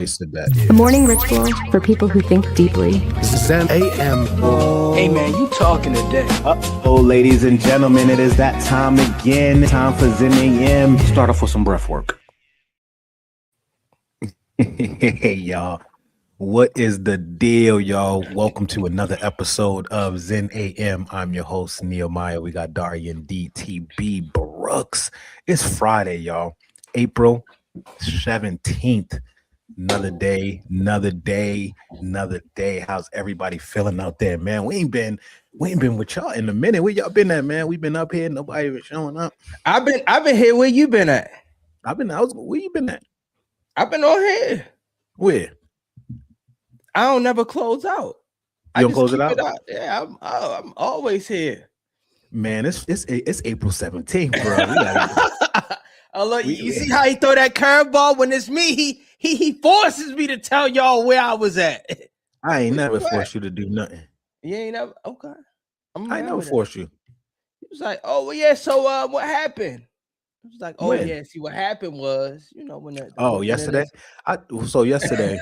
Said that. The morning ritual for people who think deeply. Zen AM. Hey man, you talking today? Oh, ladies and gentlemen, it is that time again. Time for Zen AM. Start off with some breath work. Hey, y'all. What is the deal, y'all? Welcome to another episode of Zen AM. I'm your host, Nehemiah. We got Darian DTB Brooks. It's Friday, y'all. April 17th. Another day. How's everybody feeling out there, man? We ain't been with y'all in a minute. Where y'all been at, man? We've been up here, nobody even showing up. I've been here. Where you been at? Where you been at? I've been on here. Where? I don't never close out. You don't close it out? Yeah, I'm always here. Man, it's April 17th, bro. We gotta Oh, look, you see how he throw that curveball when it's me? He forces me to tell y'all where I was at. I ain't never forced you to do nothing. You ain't never okay. I never forced you. He was like, oh well, yeah. So what happened? I was like, oh When? yeah. See, what happened was, when the yesterday. Yesterday,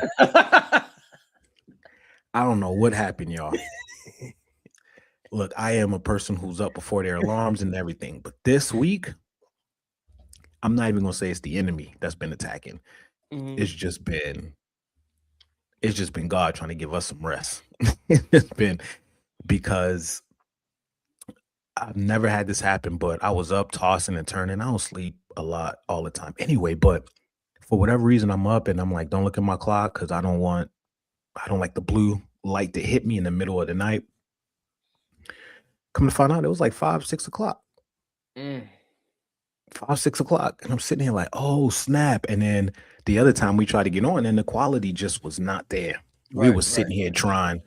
I don't know what happened, y'all. Look, I am a person who's up before their alarms and everything, but this week, I'm not even gonna say it's the enemy that's been attacking. Mhm. It's just been God trying to give us some rest. It's been because I've never had this happen, but I was up tossing and turning. I don't sleep a lot all the time anyway, but for whatever reason, I'm up and I'm like, don't look at my clock because I don't like the blue light to hit me in the middle of the night. Come to find out, it was like 5, 6 o'clock. 5, 6 o'clock. And I'm sitting here like, oh, snap. And then the other time we tried to get on and the quality just was not there. We were sitting here trying.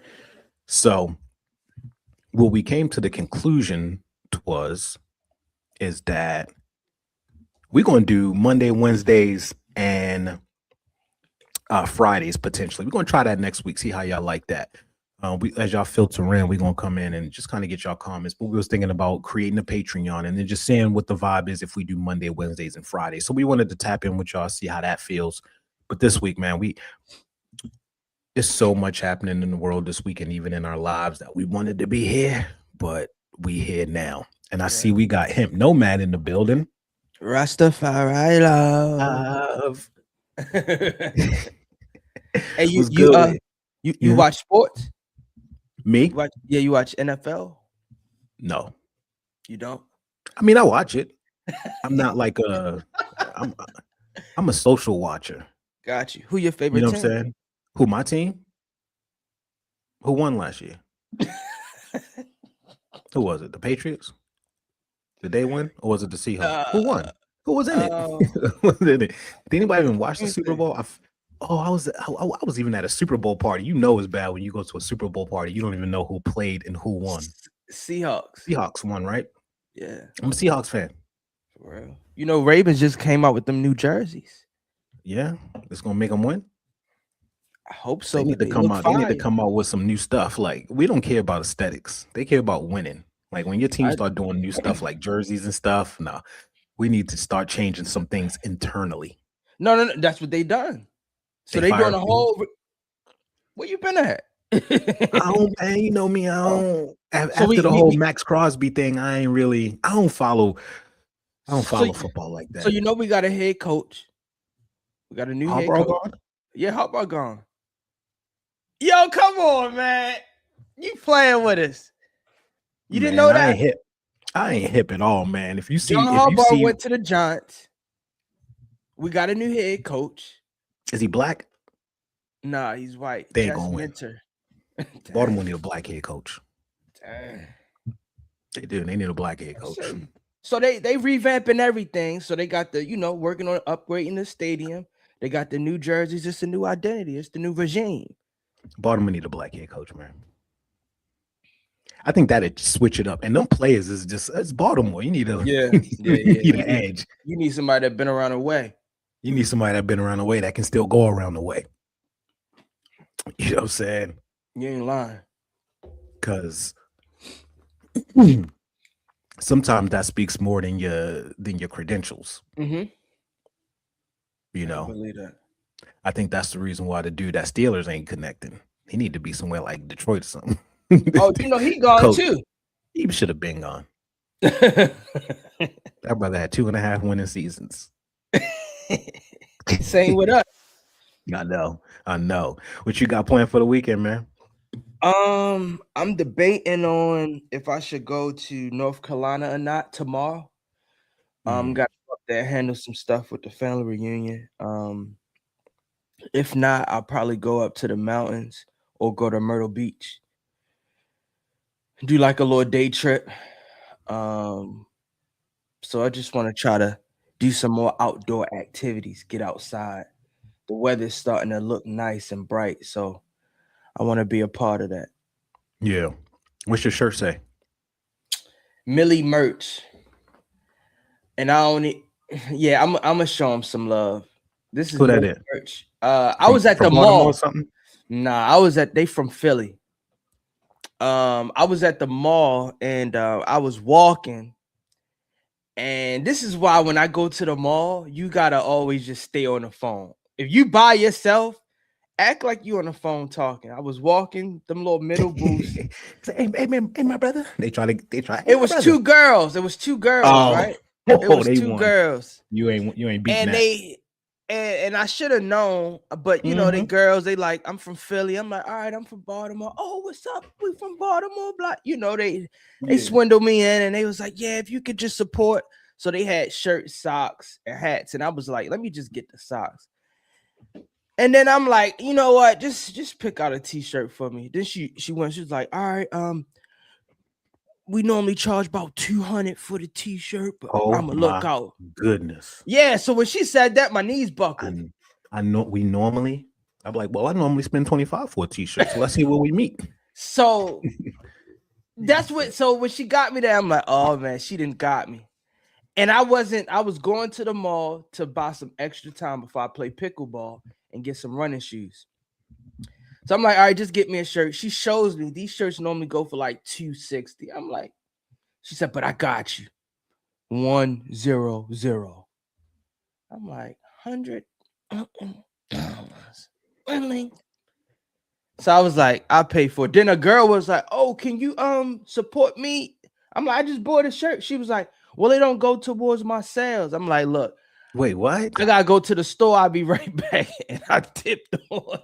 So what we came to the conclusion is that we're going to do Monday, Wednesdays, and Fridays potentially. We're going to try that next week, see how y'all like that. As y'all filter in, we're going to come in and just kind of get y'all comments. But we was thinking about creating a Patreon and then just seeing what the vibe is if we do Monday, Wednesdays, and Fridays. So we wanted to tap in with y'all, see how that feels. But this week, man, there's so much happening in the world this week and even in our lives that we wanted to be here, but we here now. And I see we got Hemp Nomad in the building. Rastafari love. Hey, you watch sports? Me? You watch NFL? No. You don't? I mean, I watch it. I'm not like I'm a social watcher. Got you. Who your favorite You know team? what I'm saying? Who, my team? Who won last year? Who was it? The Patriots? Did they win? Or was it the Seahawks? Who won? Who was in it? Did anybody even watch the Super Bowl? I was even at a Super Bowl party. You know it's bad when you go to a Super Bowl party. You don't even know who played and who won. Seahawks. Seahawks won, right? Yeah. I'm a Seahawks fan. For real. Ravens just came out with them new jerseys. Yeah, it's gonna make them win. I hope so. They need to come out. They need to come out with some new stuff. Like, we don't care about aesthetics. They care about winning. Like, when your team start doing new stuff like jerseys and stuff, we need to start changing some things internally. No, that's what they done. So they doing a whole. Where you been at? I don't, man. You know me. I don't. After the whole Max Crosby thing, I don't follow football like that. So we got a head coach. We got a new head coach. Gone? Yeah, Harbaugh gone. Yo, come on, man. You playing with us? You didn't know that? I ain't hip at all, man. If you see, Harbaugh went to the Giants. We got a new head coach. Is he black? Nah, he's white. They ain't gonna win. Baltimore need a black head coach. Dang. They do. They need a black head coach. So they revamping everything. So they got the working on upgrading the stadium. They got the new jerseys. It's a new identity. It's the new regime. Baltimore need a black head coach, man. I think that'd switch it up. And them players it's Baltimore. You need an edge. You need somebody that's been around the way. You need somebody that's been around the way that can still go around the way. You know what I'm saying? You ain't lying. Because sometimes that speaks more than your credentials. Mm-hmm. You know, I believe that. I think that's the reason why the dude at Steelers ain't connecting. He need to be somewhere like Detroit or something. Oh, he gone Coach, too. he should have been gone. That brother had 2.5 winning seasons. Same with us. I know. What you got planned for the weekend, man? I'm debating on if I should go to North Carolina or not tomorrow. Got to go up there, handle some stuff with the family reunion. If not, I'll probably go up to the mountains or go to Myrtle Beach. Do like a little day trip. So I just want to try to do some more outdoor activities, get outside. The weather's starting to look nice and bright, so I want to be a part of that. Yeah. What's your shirt say? Millie merch. And I'm gonna show him some love. This is Who that Millie is? merch. I was at the From Baltimore mall. or something? Nah, they from Philly. I was at the mall and I was walking. And this is why when I go to the mall, you gotta always just stay on the phone. If you by yourself, act like you on the phone talking. I was walking them little middle booths. hey, my brother. They try. It was two girls. It was two girls, right? It was two girls. You ain't beating and that. And I should have known, but you know, they girls, they like, I'm from Philly. I'm like, all right, I'm from Baltimore. Oh, what's up? We from Baltimore. Blah. You know, they swindled me in, and they was like, yeah, if you could just support. So they had shirts, socks, and hats, and I was like, let me just get the socks. And then I'm like, you know what? Just pick out a t-shirt for me. Then she was like, all right, we normally charge about $200 for the t-shirt, but I'm gonna look out. Goodness. Yeah. So when she said that, my knees buckled. I know I'm like, well, I normally spend $25 for a t-shirt. So let's see where we meet. So so when she got me there, I'm like, oh man, she didn't got me. And I was going to the mall to buy some extra time before I play pickleball and get some running shoes. So I'm like, all right, just get me a shirt. She shows me these shirts normally go for like $260. I'm like, she said, but I got you. 100. I'm like, $100. So I was like, I'll pay for it. Then a girl was like, oh, can you support me? I'm like, I just bought a shirt. She was like, well, it don't go towards my sales. I'm like, look. Wait, what? I gotta go to the store. I'll be right back. And I tipped on.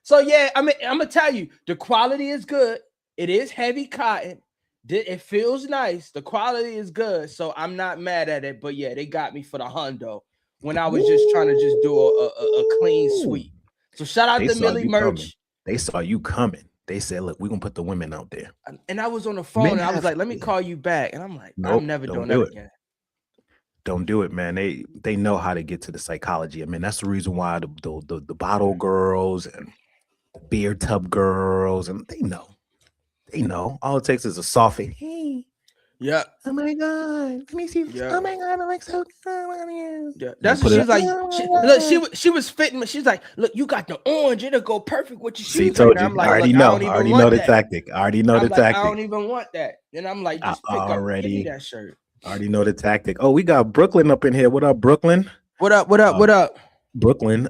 So yeah, I mean, I'm gonna tell you, the quality is good. It is heavy cotton. It feels nice. The quality is good. So I'm not mad at it. But yeah, they got me for the hundo when I was just trying to just do a clean sweep. So shout out to Millie merch. They saw you coming. They said, look, we're gonna put the women out there. And I was on the phone and I was like, let me call you back. And I'm like, nope, I'm never doing that again. Don't do it, man. They know how to get to the psychology. I mean, that's the reason why the bottle girls and the beer tub girls, and they know. They know. All it takes is a soft hey. Yeah. Oh my God. Let me see. Yeah. Oh my God, I like so good. Yeah. That's what she's like. She was fitting me. She's like, look, you got the orange. It'll go perfect with your shoes. See, told you. I'm like, I already know the tactic. I already know the tactic. I don't even want that. And I'm like, just pick up, give me that shirt. I already know the tactic. Oh, we got Brooklyn up in here. What up, Brooklyn? What up? Brooklyn.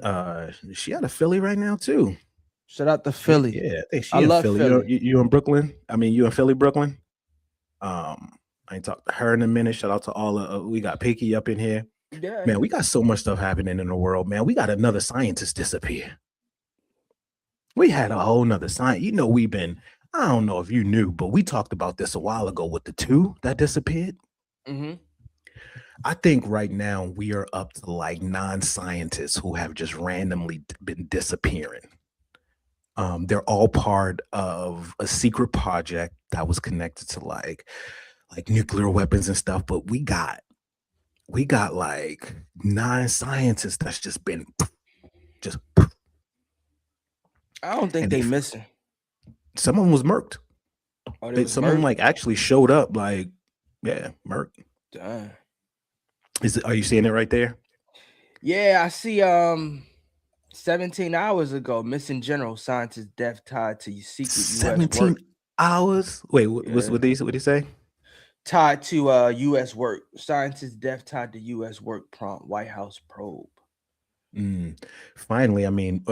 She out of Philly right now too. Shout out to Philly. Yeah, I think she in Philly. You in Brooklyn? I mean, you in Philly, Brooklyn? I ain't talked to her in a minute. Shout out to all of we got Picky up in here. Yeah, man, we got so much stuff happening in the world, man. We got another scientist disappear. We had a whole nother science. You know, I don't know if you knew, but we talked about this a while ago with the 2 that disappeared. Mm-hmm. I think right now we are up to like 9 scientists who have just randomly been disappearing. They're all part of a secret project that was connected to like nuclear weapons and stuff. But we got like 9 scientists that's just been I don't think they missing. Some of them was murked. Some of them like actually showed up like, yeah, murked. Damn. Are you seeing it right there? Yeah, I see 17 hours ago, missing general scientist death tied to secret 17 hours? Wait, what did he say? Tied to U.S. work. Scientist death tied to U.S. work prompt. White House probe. Finally, I mean,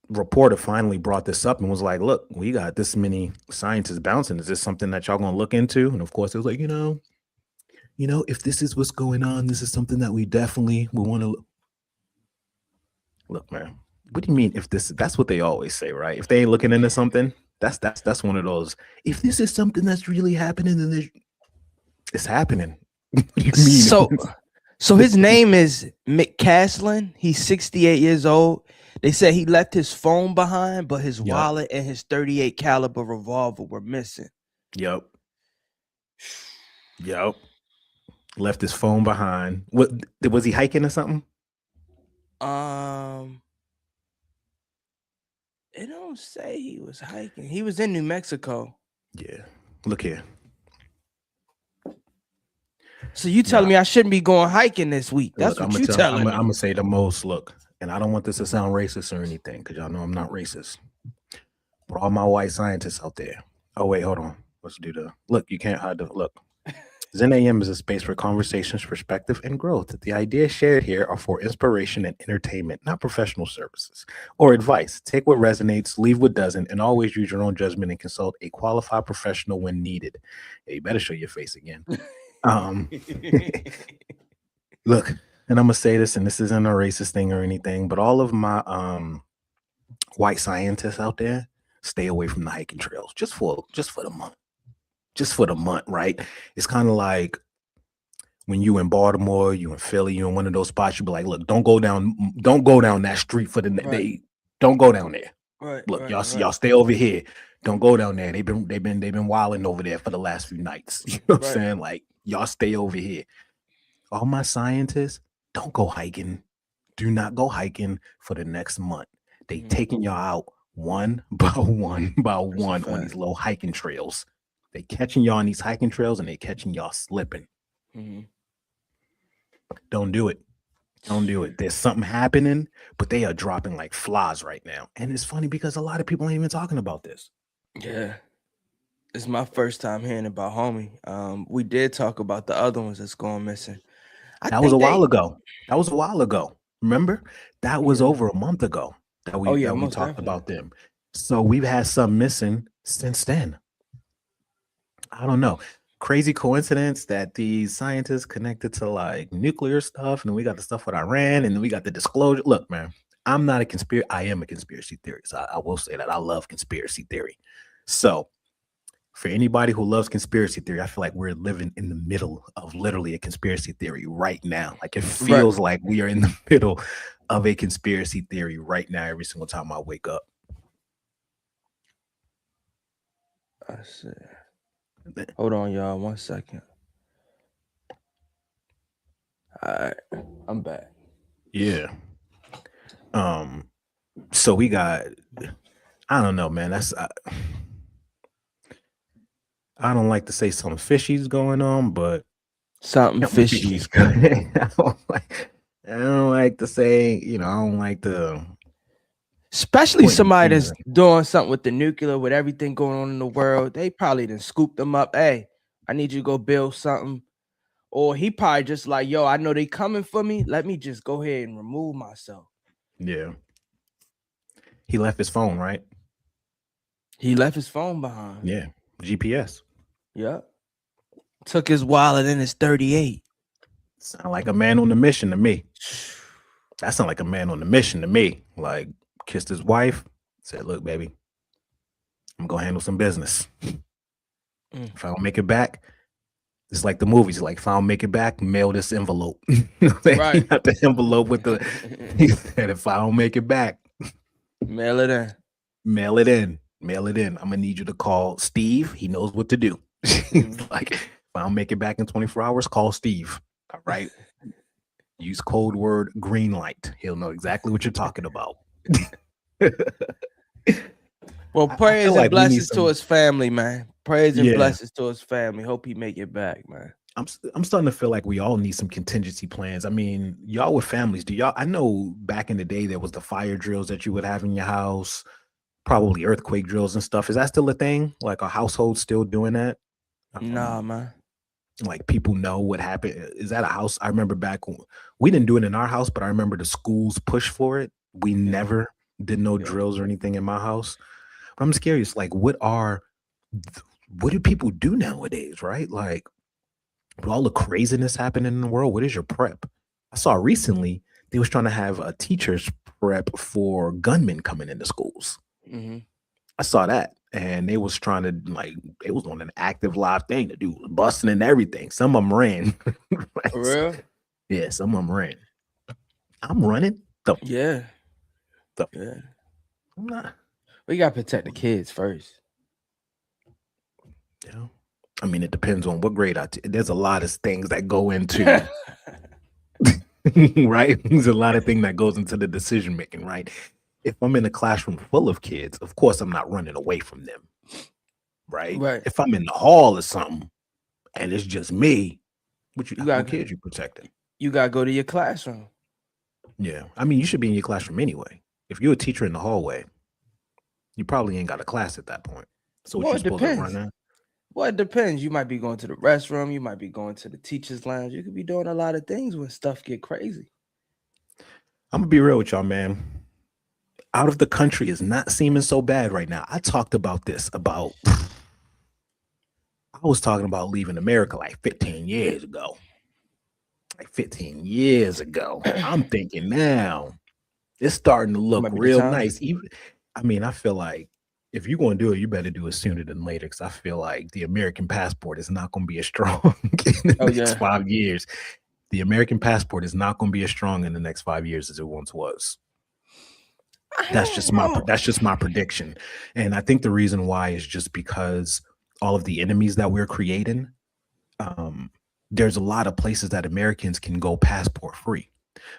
reporter finally brought this up and was like, "Look, we got this many scientists bouncing. Is this something that y'all gonna look into?" And of course, it was like, if this is what's going on, this is something that we definitely will want to look, man. What do you mean if this? That's what they always say, right? If they ain't looking into something, that's one of those. If this is something that's really happening, then it's happening. What do you mean? So his name is Mick Caslin. He's 68 years old. They said he left his phone behind, but his wallet and his 38 caliber revolver were missing. Yep. Left his phone behind. What was he hiking or something? It don't say he was hiking. He was in New Mexico. Yeah. Look here. So you telling me I shouldn't be going hiking this week? That's what you telling me. I'm gonna say the most. Look, and I don't want this to sound racist or anything, because y'all know I'm not racist. For all my white scientists out there. Oh wait, hold on. Let's do the look. You can't hide the look. Zen AM is a space for conversations, perspective, and growth. The ideas shared here are for inspiration and entertainment, not professional services or advice. Take what resonates, leave what doesn't, and always use your own judgment and consult a qualified professional when needed. Yeah, you better show your face again. Look, and I'm gonna say this, and this isn't a racist thing or anything, but all of my white scientists out there, stay away from the hiking trails just for the month. Just for the month, right? It's kind of like when you in Baltimore, you in Philly, you in one of those spots, you be like, look, don't go down that street for the day. Don't go down there. Right. Look, y'all stay over here. Don't go down there. They've been wilding over there for the last few nights. You know what I'm saying? Like, y'all stay over here. All my scientists, don't go hiking. Do not go hiking for the next month. They taking y'all out one by one on these little hiking trails. They catching y'all on these hiking trails and they catching y'all slipping. Don't do it. Don't do it. There's something happening, but they are dropping like flies right now. And it's funny because a lot of people ain't even talking about this. Yeah. It's my first time hearing about homie. We did talk about the other ones that's going missing. That was a while ago. Remember? That was over a month ago that we talked about them. So we've had some missing since then. I don't know. Crazy coincidence that these scientists connected to like nuclear stuff, and we got the stuff with Iran, and then we got the disclosure. Look, man, I am a conspiracy theorist. I will say that I love conspiracy theory. So for anybody who loves conspiracy theory, I feel like we're living in the middle of literally a conspiracy theory right now. Like it feels like we are in the middle of a conspiracy theory right now every single time I wake up. I see. Hold on, y'all. 1 second. All right, I'm back. Yeah. So we got, I don't know, man. That's I don't like to say something fishy's going on, but something fishy. I don't like to say, I don't like to. Especially somebody that's doing something with the nuclear, with everything going on in the world. They probably done scooped them up. Hey, I need you to go build something. Or he probably just like, yo, I know they coming for me. Let me just go ahead and remove myself. Yeah. He left his phone, right? He left his phone behind. Yeah. GPS. Yep. Took his wallet and his 38. Sound like a man on a mission to me. That sound like a man on a mission to me. Like, kissed his wife, said, look, baby, I'm gonna handle some business. If I don't make it back, it's like the movies, like if I don't make it back, mail this envelope. Right. He got the envelope with he said, if I don't make it back, mail it in. I'm gonna need you to call Steve. He knows what to do. Like, if I don't make it back in 24 hours, call Steve. All right. Use code word green light. He'll know exactly what you're talking about. Well, prayers and blessings to his family, man. Prayers and blessings to his family. Hope he make it back, man. I'm starting to feel like we all need some contingency plans. I mean, y'all with families, I know back in the day there was the fire drills that you would have in your house, probably earthquake drills and stuff. Is that still a thing? Like, are households still doing that? Nah, man. Like people know what happened. Is that a house? I remember back when we didn't do it in our house, but I remember the schools push for it. We never did no drills or anything in my house. But I'm just curious, like, what do people do nowadays, right? Like, with all the craziness happening in the world, what is your prep? I saw recently they was trying to have a teacher's prep for gunmen coming into schools. Mm-hmm. I saw that, and they was trying to like it was on an active live thing to do busting and everything. Some of them ran. Right? For real? Yeah, some of them ran. I'm running. Yeah. I'm not. We gotta protect the kids first. Yeah. I mean, it depends on what grade there's a lot of things that go into right. There's a lot of things that goes into the decision making, right? If I'm in a classroom full of kids, of course I'm not running away from them. Right. Right. If I'm in the hall or something and it's just me, what kids you protecting? You gotta go to your classroom. Yeah. I mean, you should be in your classroom anyway. If you're a teacher in the hallway, you probably ain't got a class at that point. So what you supposed to run now? Well, it depends. You might be going to the restroom. You might be going to the teacher's lounge. You could be doing a lot of things when stuff get crazy. I'm gonna be real with y'all, man. Out of the country is not seeming so bad right now. I talked about this I was talking about leaving America like 15 years ago. Like 15 years ago. I'm thinking now it's starting to look real nice. I feel like if you're going to do it, you better do it sooner than later, because I feel like the American passport is not going to be as strong in the next 5 years. The American passport is not going to be as strong in the next 5 years as it once was. That's just my prediction. And I think the reason why is just because all of the enemies that we're creating, there's a lot of places that Americans can go passport free.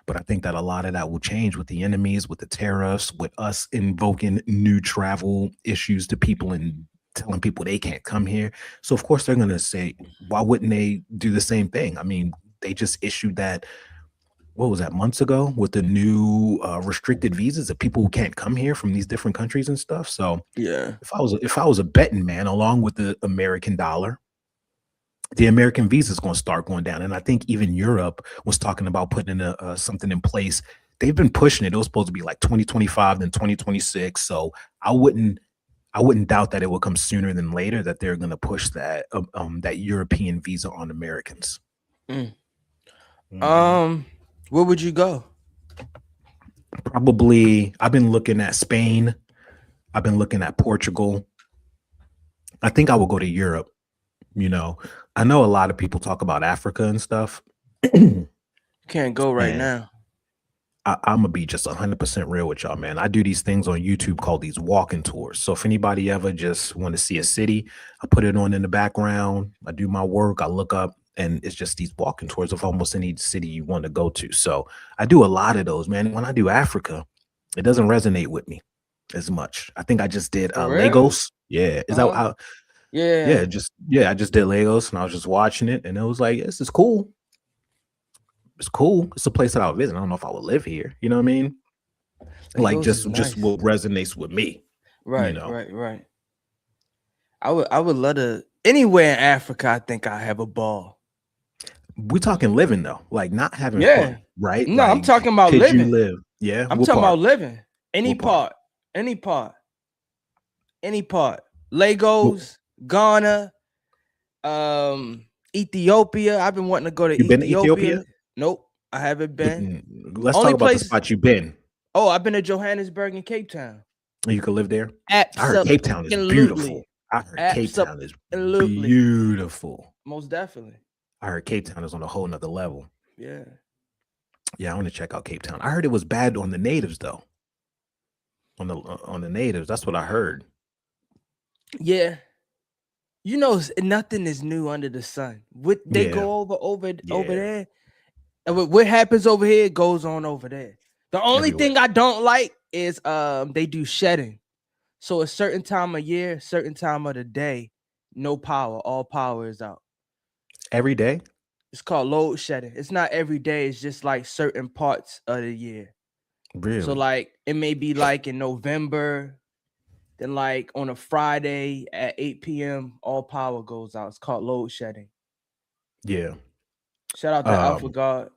But I think that a lot of that will change with the enemies, with the tariffs, with us invoking new travel issues to people and telling people they can't come here. So of course they're going to say, why wouldn't they do the same thing? I mean, they just issued that, what was that, months ago, with the new restricted visas of people who can't come here from these different countries and stuff. So yeah, if I was a betting man, along with the American dollar, the American visa is going to start going down. And I think even Europe was talking about putting something in place. They've been pushing it. It was supposed to be like 2025, then 2026. So I wouldn't doubt that it will come sooner than later, that they're going to push that that European visa on Americans. Where would you go? Probably, I've been looking at Spain. I've been looking at Portugal. I think I will go to Europe. You know, I know a lot of people talk about Africa and stuff. Can't go right now. I'm gonna be just 100% real with y'all, man. I do these things on YouTube called these walking tours. So if anybody ever just want to see a city, I put it on in the background. I do my work. I look up, and it's just these walking tours of almost any city you want to go to. So I do a lot of those, man. When I do Africa, it doesn't resonate with me as much. I think I just did Lagos. Yeah, is that how? I just did Lagos, and I was just watching it, and it was like, this is cool. It's cool. It's a place that I'll visit. I don't know if I would live here. You know what I mean? Like just what resonates with me. Right, you know? Right. I would love to anywhere in Africa. I think I have a ball. We're talking living though, like not having fun, right? No, like, I'm talking about living. You live? Yeah, I'm talking about living. Any part. Lagos, Ghana, Ethiopia. I've been wanting to go to Ethiopia. Been to Ethiopia? Nope, I haven't been. Let's talk about the spot you've been. Oh, I've been to Johannesburg and Cape Town. You could live there? Absolutely. I heard Cape Town is beautiful. Cape Town is beautiful. Most definitely. I heard Cape Town is on a whole nother level. Yeah. Yeah, I want to check out Cape Town. I heard it was bad on the natives though. On the natives, that's what I heard. Yeah. You know, nothing is new under the sun. What they go over there, and what happens over here goes on over there. The only thing I don't like is they do shedding. So a certain time of year, certain time of the day, no power. All power is out. Every day? It's called load shedding. It's not every day. It's just like certain parts of the year. Really? So like it may be like in November. Then like on a Friday at 8 p.m., all power goes out. It's called load shedding. Yeah. Shout out to Alpha God.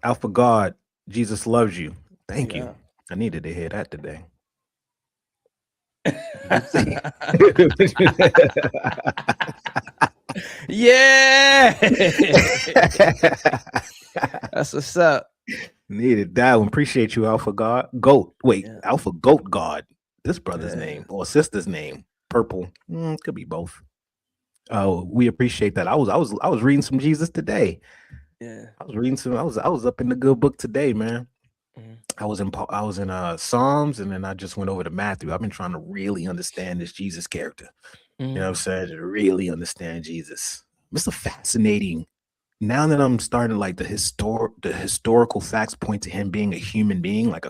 Alpha God, Jesus loves you. Thank you. Yeah. I needed to hear that today. Yeah. That's what's up. Needed that one. Appreciate you, Alpha God. Goat. Wait, Yeah. Alpha Goat God. This brother's Yeah. name or sister's name. Purple. Could be both. Oh, we appreciate that. I was reading some Jesus today. Yeah. I was reading some. I was up in the good book today, man. Mhm. I was in Psalms, and then I just went over to Matthew. I've been trying to really understand this Jesus character. You know what I'm saying? To really understand Jesus. It's a fascinating. Now that I'm starting, like, the historical facts point to him being a human being, like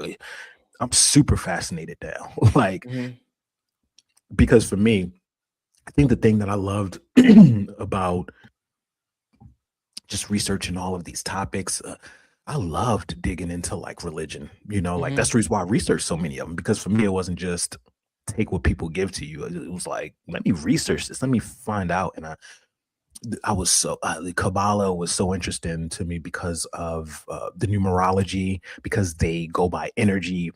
I'm super fascinated now. Like, because for me, I think the thing that I loved about just researching all of these topics, I loved digging into, like, religion, like that's the reason why I researched so many of them, because for me, it wasn't just take what people give to you. It was like, let me research this, let me find out. And I was so the Kabbalah was so interesting to me because of the numerology, because they go by energy.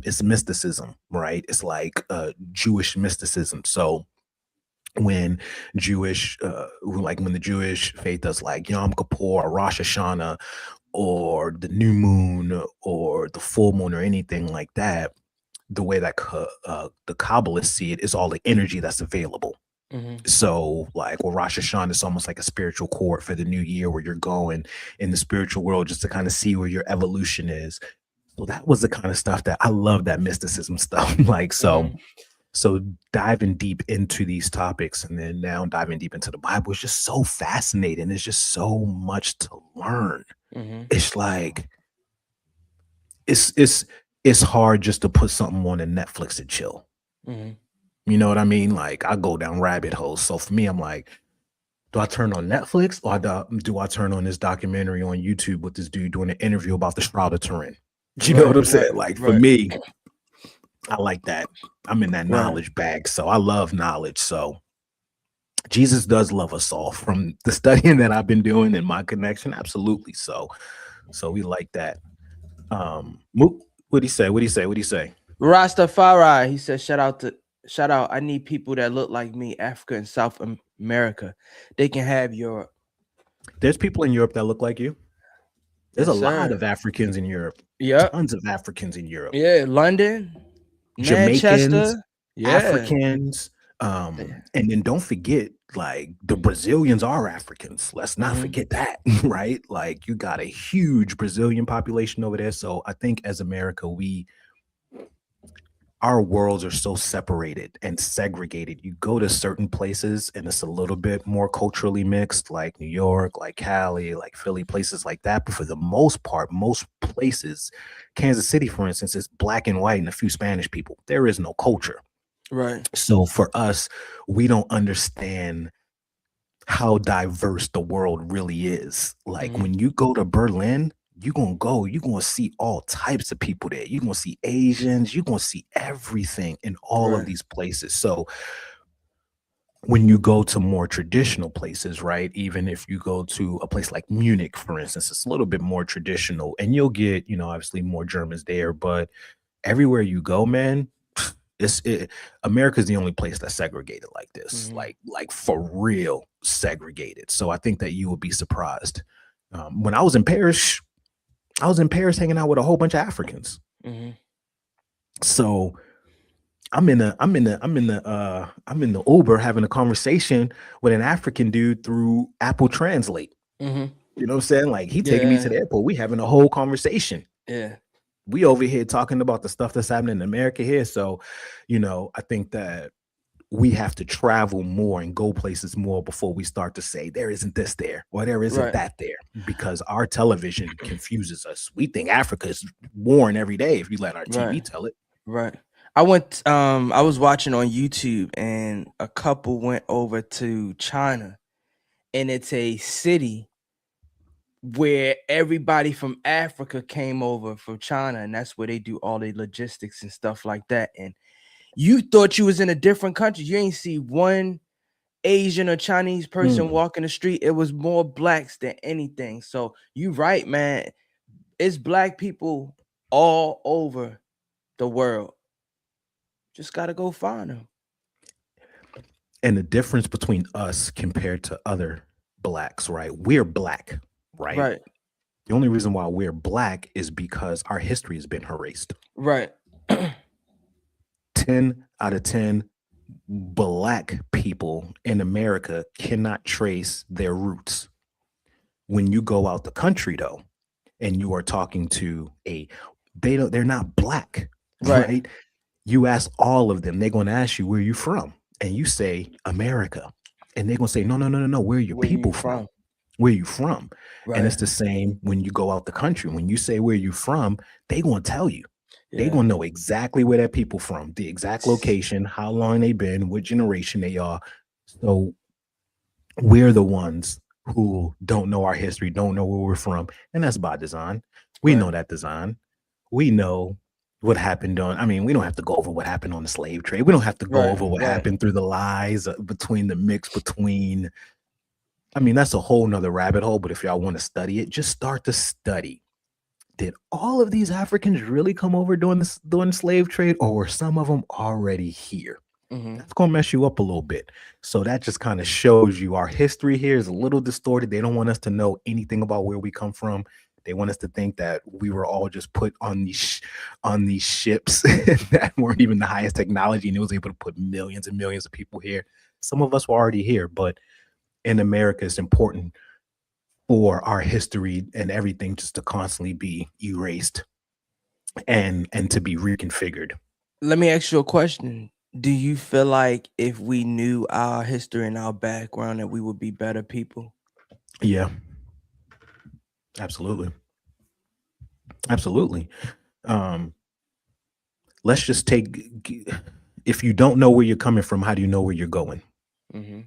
It's mysticism, right? It's like Jewish mysticism. So when when the Jewish faith does, like, Yom Kippur or Rosh Hashanah or the new moon or the full moon or anything like that, the way that the Kabbalists see it is all the energy that's available. So, like, with Rosh Hashanah, it's almost like a spiritual court for the new year, where you're going in the spiritual world just to kind of see where your evolution is. So that was the kind of stuff that I love, that mysticism stuff. Like, so diving deep into these topics, and then now diving deep into the Bible is just so fascinating. There's just so much to learn. It's like it's hard just to put something on a Netflix and chill. You know what I mean? Like, I go down rabbit holes. So for me, I'm like, do I turn on Netflix, or do I turn on this documentary on YouTube with this dude doing an interview about the Shroud of Turin? You know what I'm saying? Like, for me, I like that. I'm in that knowledge bag. So I love knowledge. So Jesus does love us all, from the studying that I've been doing and my connection. Absolutely. So we like that. What'd he say? Rastafari, he said, shout out. I need people that look like me, Africa and South America. They can have Europe. There's people in Europe that look like you. There's a lot of Africans in Europe. Yeah. Tons of Africans in Europe. Yeah. London, Jamaicans, Manchester, Africans. And then don't forget, like, the Brazilians are Africans. Let's not forget that, right? Like, you got a huge Brazilian population over there. So I think as America, our worlds are so separated and segregated. You go to certain places and it's a little bit more culturally mixed, like New York, like Cali, like Philly, places like that. But for the most part, most places, Kansas City, for instance, is black and white and a few Spanish people. There is no culture. Right. So for us, we don't understand how diverse the world really is. Like, when you go to Berlin, you're gonna see all types of people there. You're gonna see Asians, you're gonna see everything in all of these places. So when you go to more traditional places, right, even if you go to a place like Munich, for instance, it's a little bit more traditional, and you'll get, obviously more Germans there. But everywhere you go, man, America's the only place that's segregated like this, like for real segregated. So I think that you would be surprised. When I was in Paris hanging out with a whole bunch of Africans. So I'm in the Uber having a conversation with an African dude through Apple Translate. You know what I'm saying? Like, he taking me to the airport. We having a whole conversation. Yeah. We over here talking about the stuff that's happening in America here. So, I think that we have to travel more and go places more before we start to say there isn't this there or there isn't that there, because our television confuses us. We think Africa is warring every day if you let our TV tell it. Right. I was watching on YouTube, and a couple went over to China, and it's a city where everybody from Africa came over from China, and that's where they do all the logistics and stuff like that. And you thought you was in a different country. You ain't see one Asian or Chinese person walking the street, it was more blacks than anything. So you right, man. It's black people all over the world. Just gotta go find them. And the difference between us compared to other blacks, right? We're black, right? Right, The only reason why we're black is because our history has been erased. right, 10 out of 10 black people in America cannot trace their roots. When you go out the country, though, and you are talking to they're not black, Right. right? You ask all of them, they're going to ask you, where you from? And you say, America. And they're going to say, no, where are your Where you people from? Where you from? right. And it's the same when you go out the country. When you say where you from, they going to tell you. They Yeah. going to know exactly where that people from, the exact location, how long they been, what generation they are. So we're the ones who don't know our history, don't know where we're from. And that's by design. We Right. know that design. We know what happened we don't have to go over what happened on the slave trade. We don't have to go Right, over what right. happened through the lies between the mix between. That's a whole nother rabbit hole. But if y'all want to study it, just start to study. Did all of these Africans really come over during the slave trade, or were some of them already here? Mhm. That's gonna mess you up a little bit. So that just kind of shows you our history here is a little distorted. They don't want us to know anything about where we come from. They want us to think that we were all just put on these ships that weren't even the highest technology, and it was able to put millions and millions of people here. Some of us were already here, but in America, it's important for our history and everything just to constantly be erased and to be reconfigured. Let me ask you a question. Do you feel like if we knew our history and our background that we would be better people? Yeah. Absolutely. Let's just if you don't know where you're coming from, how do you know where you're going? Mhm.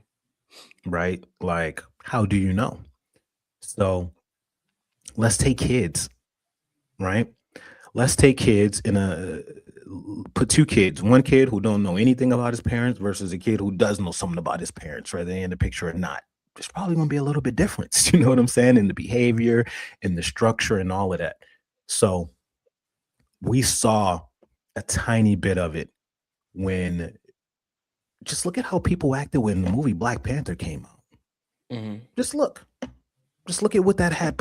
Right? Like, how do you know? So let's take kids, right? Let's take kids put two kids, one kid who don't know anything about his parents versus a kid who does know something about his parents, whether they're in the picture or not. There's probably going to be a little bit difference, you know what I'm saying, in the behavior, in the structure, and all of that. So we saw a tiny bit of it when just look at how people acted when the movie Black Panther came out. Mhm. Just look at what that had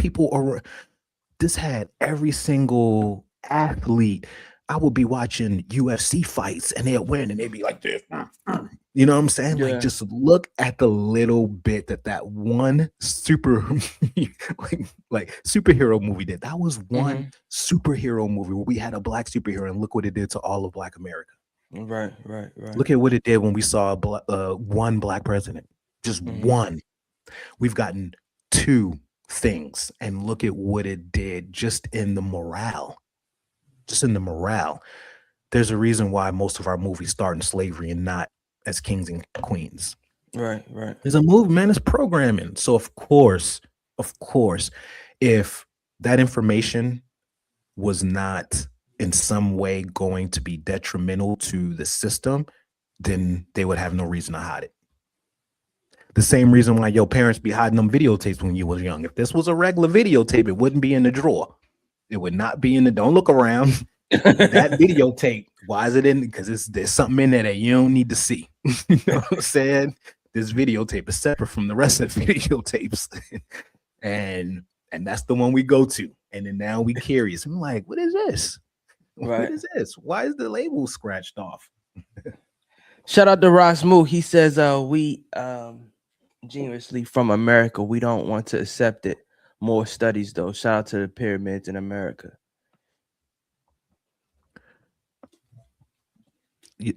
this had every single athlete. I would be watching UFC fights and they'd win and they'd be like this. You know what I'm saying? Yeah. Like, just look at the little bit that one like superhero movie did. That was one superhero movie where we had a black superhero, and look what it did to all of Black America. Right. Look at what it did when we saw one black president. Just one. We've gotten two things, and look at what it did just in the morale. There's a reason why most of our movies start in slavery and not as kings and queens. Right. There's a movement, it's programming. So of course, if that information was not in some way going to be detrimental to the system, then they would have no reason to hide it. The same reason why your parents be hiding them videotapes when you was young. If this was a regular videotape, it wouldn't be in the drawer. It would not be in the, don't look around. That videotape, why is it in? Because there's something in there that you don't need to see. You know what I'm saying? This videotape is separate from the rest of the videotapes. and that's the one we go to. And then now we curious. I'm like, what is this? Right. What is this? Why is the label scratched off? Shout out to Ross Moo. He says, we geniusly from America, we don't want to accept it. More studies though. Shout out to the pyramids in America.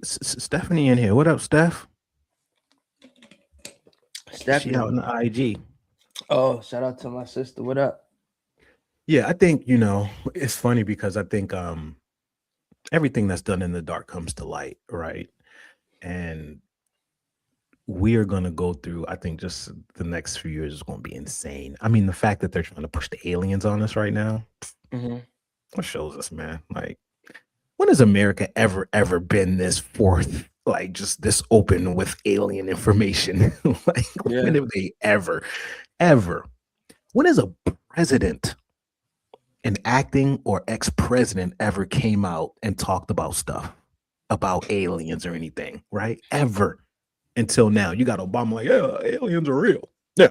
Stephanie in here. What up, Steph? Stephanie. She out in the IG. Oh, shout out to my sister. What up? Yeah, I think, it's funny because I think everything that's done in the dark comes to light, right? And we are going to go through, I think just the next few years is going to be insane. I mean, the fact that they're trying to push the aliens on us right now, what shows us, man? Like, when has America ever been this like just this open with alien information. Like, when have they ever? When is a president, an acting or ex-president, ever came out and talked about stuff about aliens or anything, right? Ever until now. You got Obama like, yeah, aliens are real. Yeah.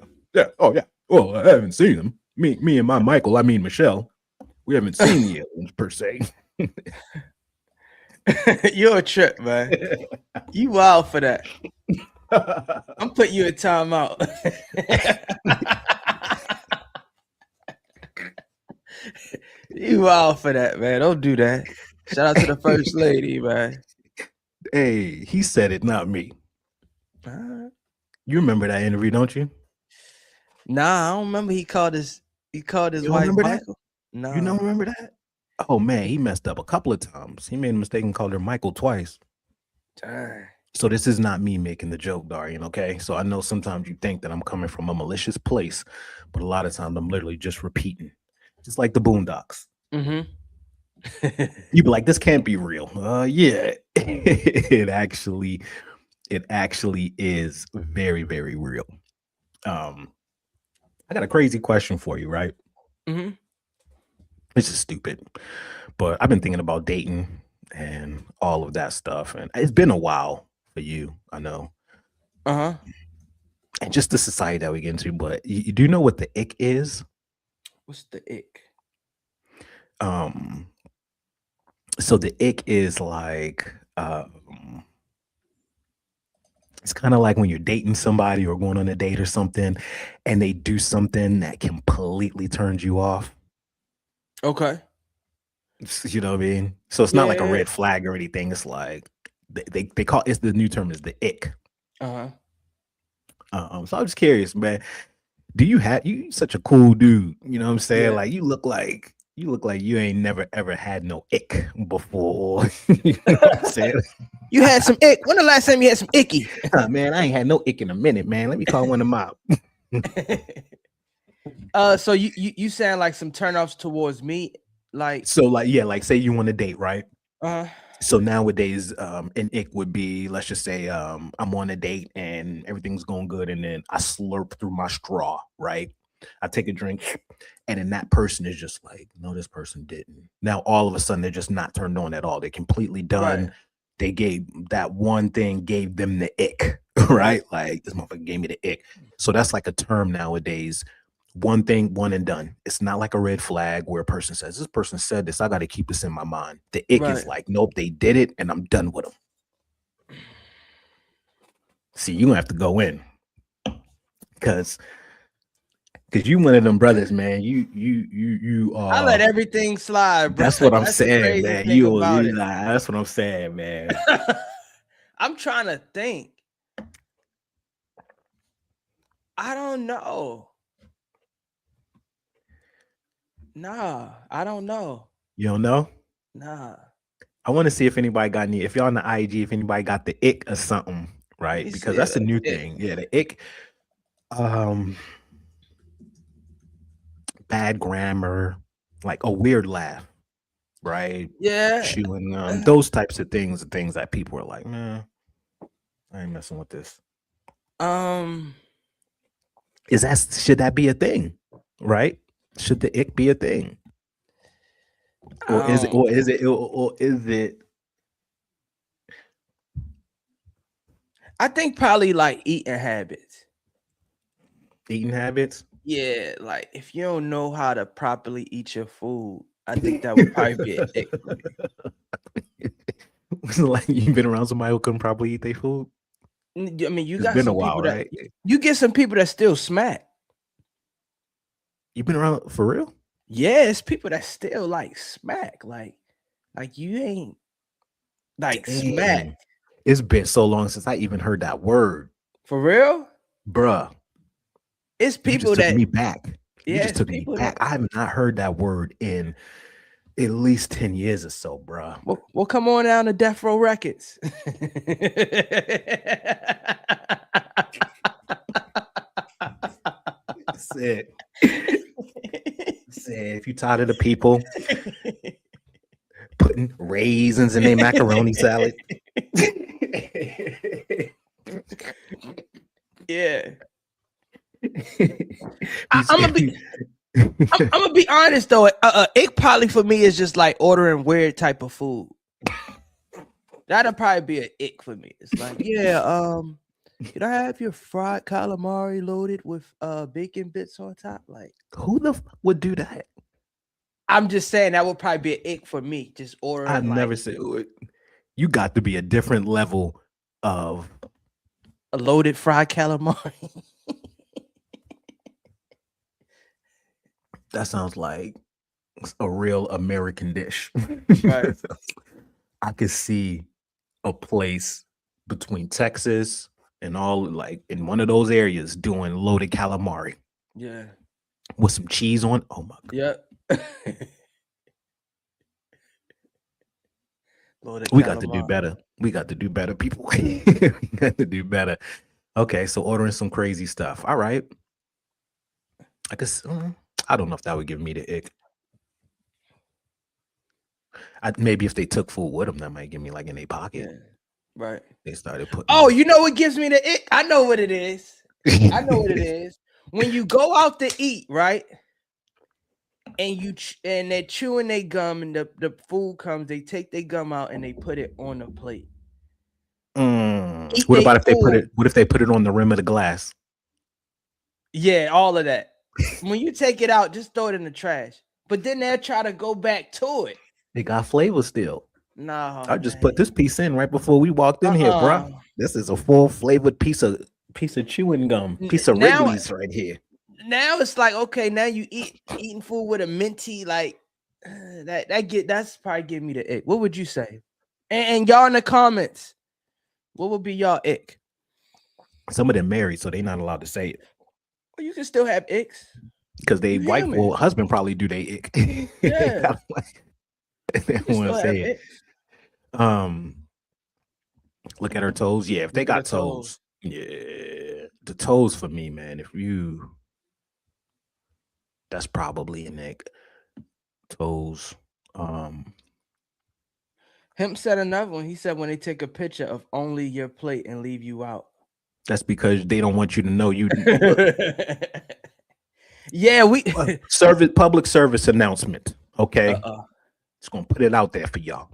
Oh yeah. Well, I haven't seen them. Me and Michelle, we haven't seen the aliens per se. You're a trip, man. You wild for that. I'm putting you in timeout. You wild for that, man. Don't do that. Shout out to the first lady, man. Hey, he said it, not me. You remember that interview, don't you? Nah, I don't remember. He called his wife Michael. No, you don't remember that? Oh man, he messed up a couple of times. He made a mistake and called her Michael twice. Dang. So this is not me making the joke, Darian, okay? So I know sometimes you think that I'm coming from a malicious place, but a lot of times I'm literally just repeating. Just like the Boondocks. Mm-hmm. You be like, this can't be real. Yeah. It actually is very, very real. I got a crazy question for you, right? Mm-hmm. This is stupid, but I've been thinking about dating and all of that stuff, and it's been a while for you, I know. Uh-huh. And just the society that we get into, but you do know what the ick is? What's the ick? So the ick is like, it's kind of like when you're dating somebody or going on a date or something, and they do something that completely turns you off. Okay. You know what I mean? So it's not like a red flag or anything. It's like they call it's the new term is the ick. Uh-huh. So I'm just curious, man. Do you such a cool dude? You know what I'm saying? Yeah. Like you look like you ain't never ever had no ick before. You know what I'm saying? You had some ick. When the last time you had some icky? Man, I ain't had no ick in a minute, man. Let me call one of them out. So you sound like some turnoffs towards me, like say you want to date, right? Uh-huh. So nowadays, an ick would be, let's just say, I'm on a date and everything's going good, and then I slurp through my straw, right? I take a drink, and then that person is just like, no, this person didn't. Now all of a sudden they're just not turned on at all. They're completely done. Right. They gave that one thing, gave them the ick, right? Like this motherfucker gave me the ick. So that's like a term nowadays. One thing, one and done. It's not like a red flag where a person says, this person said this, I got to keep this in my mind. The ick is like, nope, they did it and I'm done with them. See, you're gonna have to go in. Cause you one of them brothers, man. You I let everything slide, bro. That's what I'm saying, man. That's what I'm saying, man. I'm trying to think. I don't know. Nah, I don't know. You don't know? Nah. I want to see if anybody got if y'all on the IG, if anybody got the ick or something, right? Because that's a new thing. Yeah, the ick. Bad grammar, like a weird laugh, right? Yeah. Chewing those types of things are things that people are like, man, I ain't messing with this. Should that be a thing, right? Should the ick be a thing? Or is it? I think probably like eating habits. Eating habits? Yeah, like if you don't know how to properly eat your food, I think that would probably be an ick. Like you've been around somebody who couldn't properly eat their food? I mean, it's got been some a while, right? You get some people that still smack. You've been around for real? Yeah, it's people that still like smack. Like you ain't like smack. It's been so long since I even heard that word. For real? Bruh. It's people you just that took me back. Yeah, you just took me back. I have not heard that word in at least 10 years or so, bruh. Well, come on down to Death Row Records. Said if you tired of the people putting raisins in their macaroni salad, Yeah. He's- I'm gonna be honest though. It probably for me is just like ordering weird type of food. That'll probably be an ick for me. It's like, yeah, can I have your fried calamari loaded with bacon bits on top? Like, who the fuck would do that? I'm just saying that would probably be an ick for me. Just ordering. I've never said. You got to be a different level of a loaded fried calamari. That sounds like a real American dish. Right. I could see a place between Texas and all, like in one of those areas, doing loaded calamari. Yeah. With some cheese on. Oh my god. Yeah. We got to do better. We got to do better, people. We got to do better. Okay, so ordering some crazy stuff. All right. I guess I don't know if that would give me the ick. Maybe if they took food with them, that might give me like in their pocket. Yeah. Right. They started putting. Oh, you know what gives me the ick? I know what it is. I know what it is. When you go out to eat, right? And they're chewing their gum, and the food comes, they take their gum out and they put it on the plate. What about if they put it? What if they put it on the rim of the glass? Yeah, all of that. When you take it out, just throw it in the trash. But then they'll try to go back to it. They got flavor still. No, I just put this piece in right before we walked in here, bro. This is a full flavored piece of chewing gum, piece of Wrigley's right here. Now it's like, okay, now you eating food with a minty, like that's probably giving me the ick. What would you say? And y'all in the comments, what would be y'all ick? Some of them married, so they're not allowed to say it. Well, you can still have icks because they wife or husband probably do they ick. Yeah, they don't want to say it. Look at her toes. Yeah, if they got toes, yeah, the toes for me, man. That's probably an ick. Toes. Hemp said another one. He said when they take a picture of only your plate and leave you out. That's because they don't want you to know you. Yeah, public service announcement. Okay, just gonna put it out there for y'all.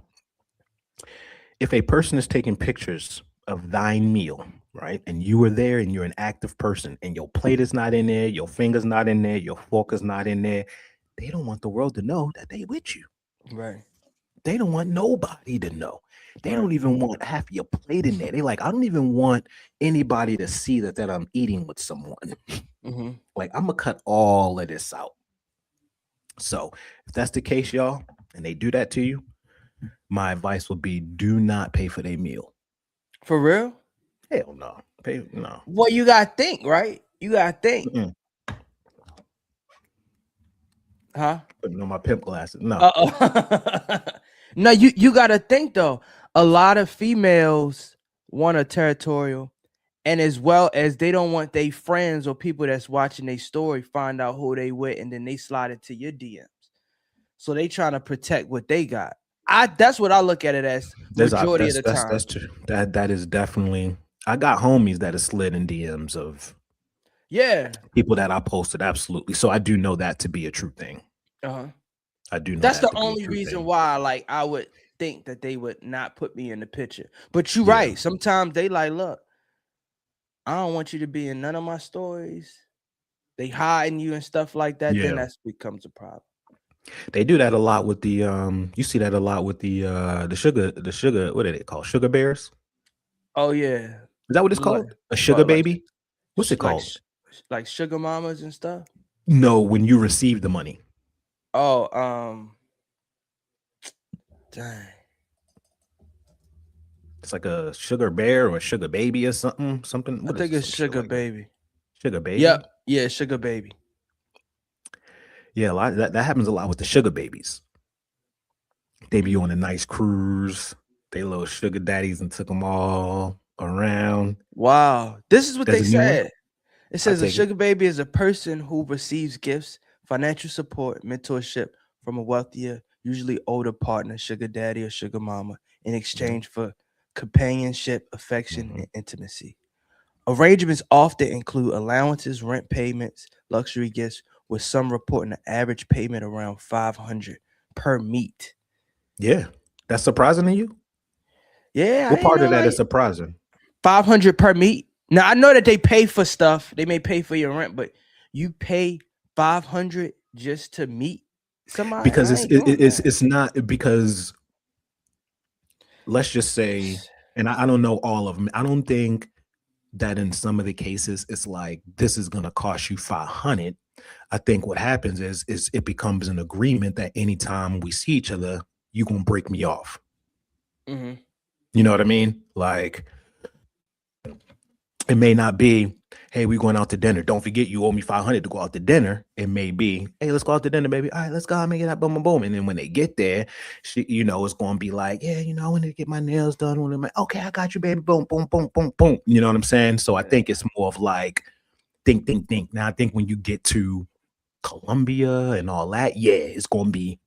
If a person is taking pictures of thine meal, right, and you are there and you're an active person, and your plate is not in there, your finger's not in there, your fork is not in there, they don't want the world to know that they with you. Right. They don't want nobody to know. They don't even want half your plate in there. They like, I don't even want anybody to see that I'm eating with someone. Mm-hmm. Like, I'm gonna cut all of this out. So if that's the case, y'all, and they do that to you, my advice would be do not pay for their meal. For real? Hell no. Pay no. Well, you gotta think, right? You gotta think. Mm-mm. Huh? Putting on my pimp glasses. No. No, you gotta think though. A lot of females want a territorial, and as well as they don't want their friends or people that's watching their story find out who they with, and then they slide into your DMs. So they trying to protect what they got. That's what I look at it as majority of the time. That's true. That is definitely. I got homies that have slid in DMs of people that I posted. Absolutely. So I do know that to be a true thing. I do know that's the only reason why, like, I would think that they would not put me in the picture. But you're right. Sometimes they like, look, I don't want you to be in none of my stories. They hiding you and stuff like that. Then that becomes a problem. They do that a lot with the you see that a lot with the sugar, what are they called? Sugar bears? Oh yeah. Is that what it's called? A sugar baby? What's it called? Like sugar mamas and stuff? No, when you receive the money. Oh, dang. It's like a sugar bear or a sugar baby or something. I think it's sugar baby. Sugar baby? Yep. Yeah, sugar baby. Yeah, a lot that happens a lot with the sugar babies. They be on a nice cruise. They little sugar daddies and took them all around. Wow. This is what they said. It says a sugar baby is a person who receives gifts, financial support, mentorship from a wealthier, usually older partner, sugar daddy or sugar mama, in exchange for companionship, affection, and intimacy. Arrangements often include allowances, rent payments, luxury gifts, with some reporting an average payment around $500 per meet. Yeah, that's surprising to you. Yeah, What I part know, of that like is surprising? $500 per meet. Now I know that they pay for stuff. They may pay for your rent, but you pay $500 just to meet somebody. Because I ain't doing that. it's not because let's just say, and I don't know all of them. I don't think that in some of the cases it's like this is gonna cost you 500. I think what happens is it becomes an agreement that anytime we see each other, you gonna break me off. Mm-hmm. You know what I mean? Like it may not be, hey, we going out to dinner. Don't forget you owe me 500 to go out to dinner. It may be, hey, let's go out to dinner, baby. All right, let's go out and make it up, boom, boom, boom. And then when they get there, she, it's going to be like, yeah, I want to get my nails done. Okay, I got you, baby. Boom, boom, boom, boom, boom. You know what I'm saying? So I think it's more of like, think. Now I think when you get to Colombia and all that, yeah, it's going to be,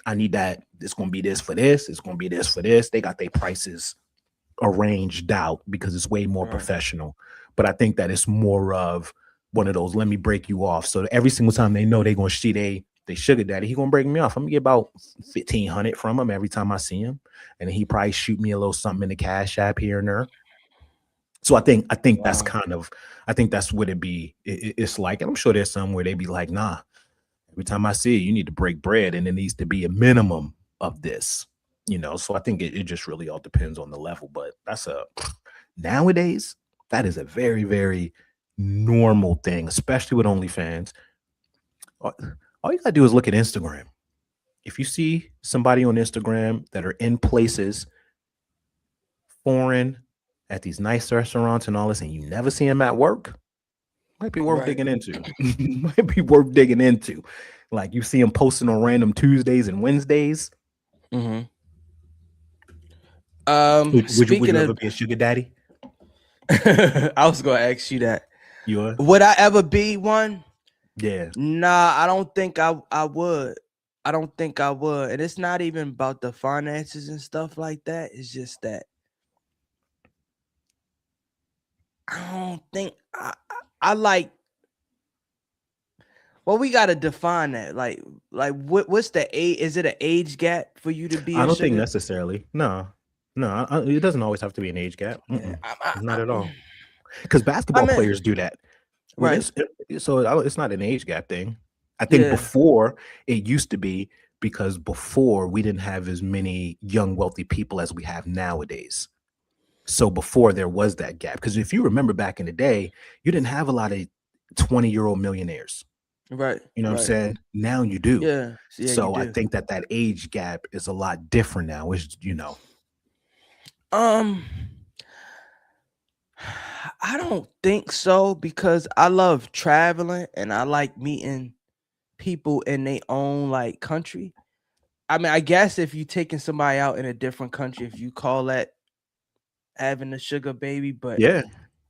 I need that. It's going to be this for this. It's going to be this for this. They got their prices arranged out because it's way more professional. But I think that it's more of one of those, let me break you off. So every single time they know they're going to see they sugar daddy, he going to break me off. I'm going to get about 1,500 from him every time I see him. And then he probably shoot me a little something in the Cash App here and there. So I think that's kind of, I think that's what it be. It's like, and I'm sure there's some where they be like, nah, every time I see you need to break bread and it needs to be a minimum of this. So I think it just really all depends on the level, but nowadays, that is a very, very normal thing, especially with OnlyFans. All you gotta do is look at Instagram. If you see somebody on Instagram that are in places foreign at these nice restaurants and all this, and you never see them at work, might be worth digging into. Might be worth digging into. Like you see them posting on random Tuesdays and Wednesdays. Mm-hmm. Would you ever be a sugar daddy? I was gonna ask you that. You are? Would I ever be one? Yeah. Nah, I don't think I would. I don't think I would. And it's not even about the finances and stuff like that. It's just that I don't think I like. Well, we gotta define that. Like what's the age? Is it an age gap for you to be? I don't think necessarily. No, it doesn't always have to be an age gap. Not at all. Because basketball players do that, right? So it's not an age gap thing. I think before it used to be, because before we didn't have as many young wealthy people as we have nowadays. So before there was that gap, because if you remember back in the day, you didn't have a lot of 20-year-old millionaires. Right. You know what I'm saying? Now you do. Yeah. So I think that age gap is a lot different now. It's, I don't think so, because I love traveling and I like meeting people in their own like country. I mean, I guess if you're taking somebody out in a different country, if you call that having a sugar baby, but yeah,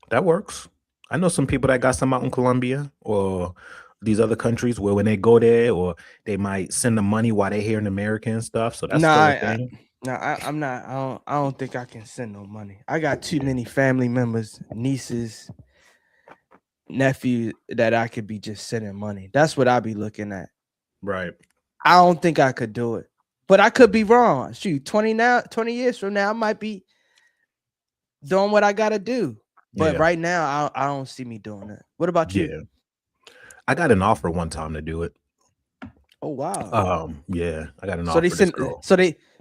that works. I know some people that got some out in Colombia or these other countries where when they go there, or they might send them money while they're here in America and stuff. So that's I'm not. I don't think I can send no money. I got too many family members, nieces, nephews that I could be just sending money. That's what I be looking at. Right. I don't think I could do it, but I could be wrong. Shoot, 20 years from now, I might be doing what I gotta do. But right now, I don't see me doing it. What about you? Yeah. I got an offer one time to do it. Oh wow. Yeah, I got an offer.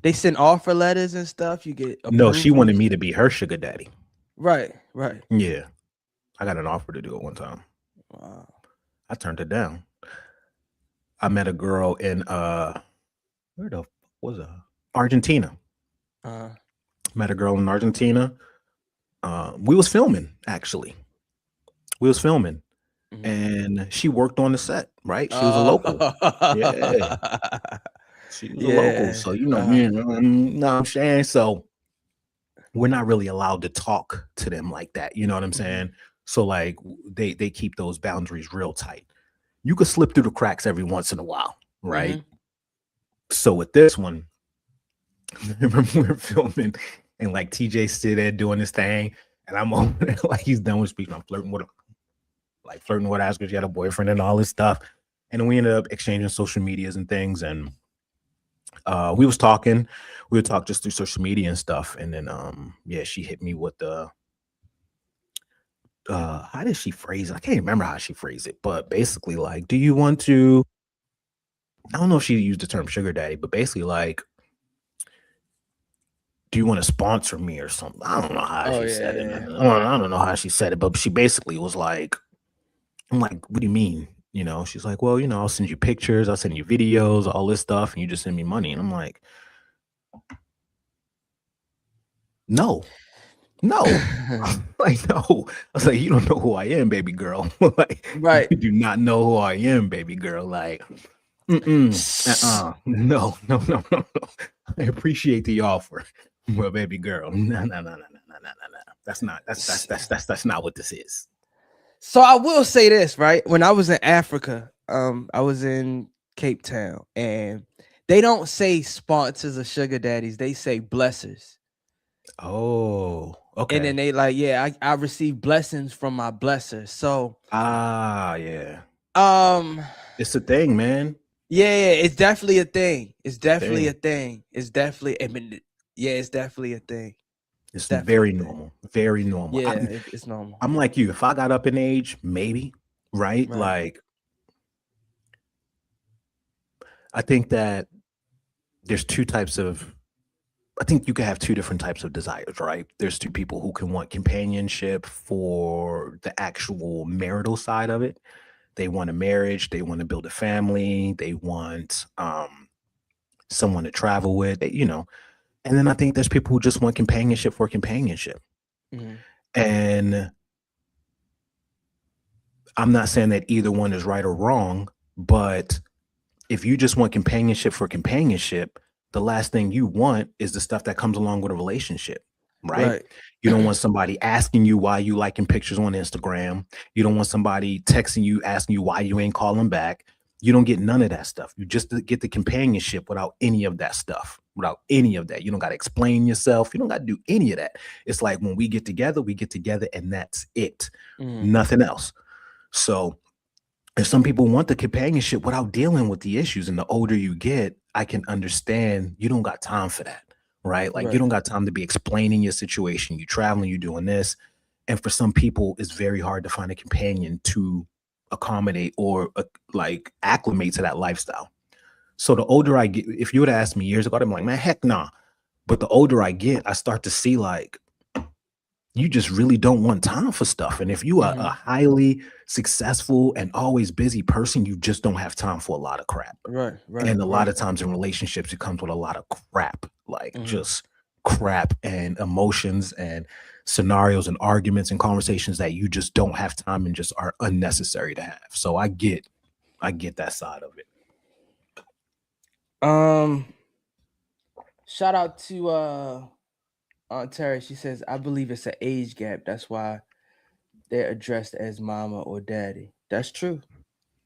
They send offer letters and stuff. You get no. She wanted me to be her sugar daddy. Right. Yeah, I got an offer to do it one time. Wow. I turned it down. I met a girl in where the was Argentina. Met a girl in Argentina. We was filming, actually. Mm-hmm. And she worked on the set, right? She was a local. Yeah. She was a local. So, I'm saying? So we're not really allowed to talk to them like that. You know what I'm saying? So like they keep those boundaries real tight. You could slip through the cracks every once in a while, right? Mm-hmm. So with this one, I remember we were filming and like TJ stood there doing this thing. And I'm over there like he's done with speaking. I'm flirting with him, like flirting with her because she had a boyfriend and all this stuff. And then we ended up exchanging social medias and things. And we was talking. We would talk just through social media and stuff. And then yeah, she hit me with the how did she phrase it? I can't remember how she phrased it, but basically, like, do you want to? I don't know if she used the term sugar daddy, but basically, like, do you want to sponsor me or something? I don't know how she said it. I don't know how she said it, but she basically was like, I'm like, what do you mean? You know, she's like, well, you know, I'll send you pictures, I'll send you videos, all this stuff, and you just send me money. And I'm like, no. Like, no. I was like, you don't know who I am, baby girl. Like, Right. you do not know who I am, baby girl. Like, no. I appreciate the offer. Well, baby girl, no. That's not what this is. So I will say this, right? When I was in Africa, I was in Cape Town, and they don't say sponsors or sugar daddies, they say blessers. Oh, okay. And then they like, yeah, I received blessings from my blesser. So yeah. It's a thing, man. Yeah, it's definitely a thing. It's definitely a thing. It's definitely, I mean, yeah, it's definitely a thing. It's very normal. Very normal. Yeah, it's normal. I'm like you. If I got up in age, maybe, right? Like, I think that there's two types of, I think you can have two different types of desires, right? There's two people who can want companionship for the actual marital side of it. They want a marriage. They want to build a family. They want someone to travel with, you know. And then I think there's people who just want companionship for companionship. Mm-hmm. And I'm not saying that either one is right or wrong, but if you just want companionship for companionship, the last thing you want is the stuff that comes along with a relationship, right? You don't want somebody asking you why you liking pictures on Instagram. You don't want somebody texting you, asking you why you ain't calling back. You don't get none of that stuff. You just get the companionship without any of that stuff, without any of that. You don't got to explain yourself. You don't got to do any of that. It's like when we get together, and that's it. Nothing else. So if some people want the companionship without dealing with the issues, and the older you get, I can understand you don't got time for that, right? Like you don't got time to be explaining your situation. You traveling, you doing this. And for some people, it's very hard to find a companion to accommodate or like acclimate to that lifestyle. So the older I get, if you would have asked me years ago, I'm like, man, heck nah. But the older I get, I start to see like, you just really don't want time for stuff. And if you are a highly successful and always busy person, you just don't have time for a lot of crap. Right. And a lot of times in relationships, it comes with a lot of crap, like just crap and emotions and scenarios and arguments and conversations that you just don't have time and just are unnecessary to have. So I get that side of it. Shout out to Aunt Terry. She says, I believe it's an age gap. That's why they're addressed as mama or daddy. That's true.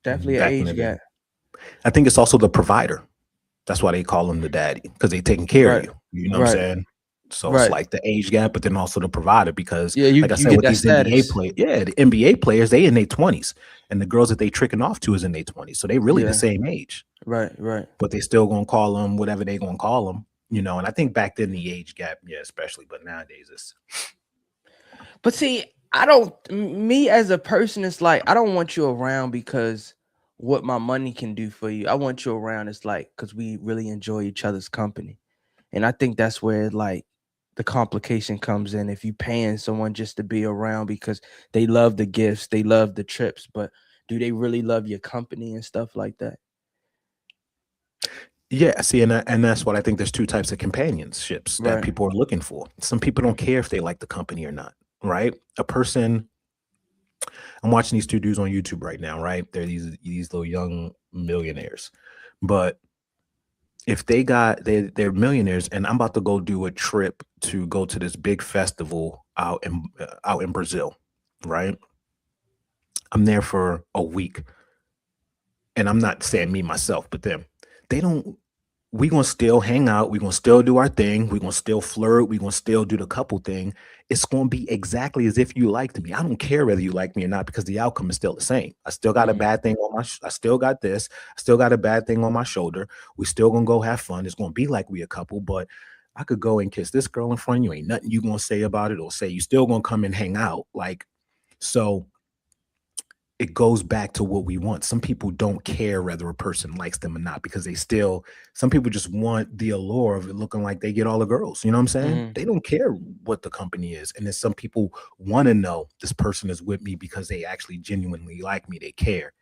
Definitely an age gap. I think it's also the provider. That's why they call him the daddy, because they're taking care of you. You know what I'm saying? So it's like the age gap, but then also the provider, because like I said, with these NBA players, the NBA players, they in their 20s, and the girls that they tricking off to is in their 20s. So they really the same age. Right. But they still gonna call them whatever they gonna call them. You know, and I think back then the age gap, especially, but nowadays it's. But see, me as a person, it's like, I don't want you around because what my money can do for you. I want you around, it's like, because we really enjoy each other's company. And I think that's where like the complication comes in. If you paying someone just to be around because they love the gifts, they love the trips, but do they really love your company and stuff like that? Yeah, see, and that's what I think. There's two types of companionships that people are looking for. Some people don't care if they like the company or not, right? A person, I'm watching these two dudes on YouTube right now, right? They're these little young millionaires, but if they're millionaires, and I'm about to go do a trip to go to this big festival out in Brazil, right? I'm there for a week, and I'm not saying me myself, but them. They don't we gonna still hang out, we gonna still do our thing, we gonna still flirt, we gonna still do the couple thing. It's gonna be exactly as if you liked me. I don't care whether you like me or not because the outcome is still the same. I still got a bad thing on my I still got this, I still got a bad thing on my shoulder. We still gonna go have fun. It's gonna be like we a couple, but I could go and kiss this girl in front of you. Ain't nothing you gonna say about it, or say you still gonna come and hang out. Like, so it goes back to what we want. Some people don't care whether a person likes them or not because some people just want the allure of it looking like they get all the girls. You know what I'm saying? They don't care what the company is. And then some people want to know this person is with me because they actually genuinely like me. They care.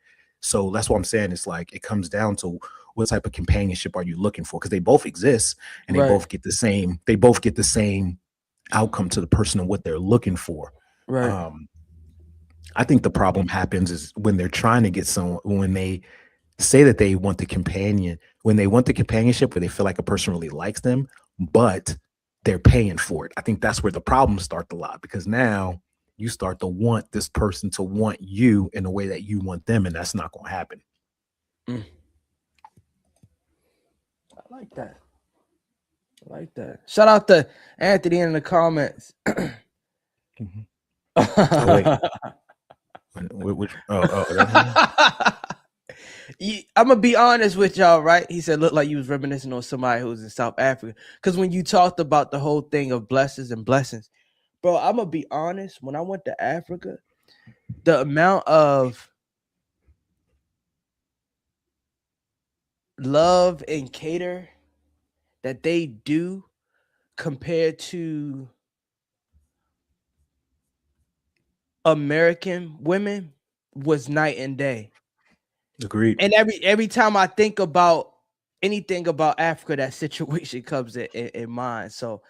So that's what I'm saying. It's like, it comes down to what type of companionship are you looking for? Because they both exist and they both get the same outcome to the person and what they're looking for. Right. I think the problem happens is when they're trying to get someone, when they say that they want the companionship where they feel like a person really likes them, but they're paying for it. I think that's where the problems start a lot, because now you start to want this person to want you in a way that you want them, and that's not going to happen. I like that. Shout out to Anthony in the comments. Oh, wait. I'm gonna be honest with y'all, right? He said, look like you was reminiscing on somebody who was in South Africa. Because when you talked about the whole thing of blessings, bro, I'm gonna be honest. When I went to Africa, the amount of love and cater that they do compared to American women was night and day. Agreed. And every time I think about anything about Africa, that situation comes in mind. So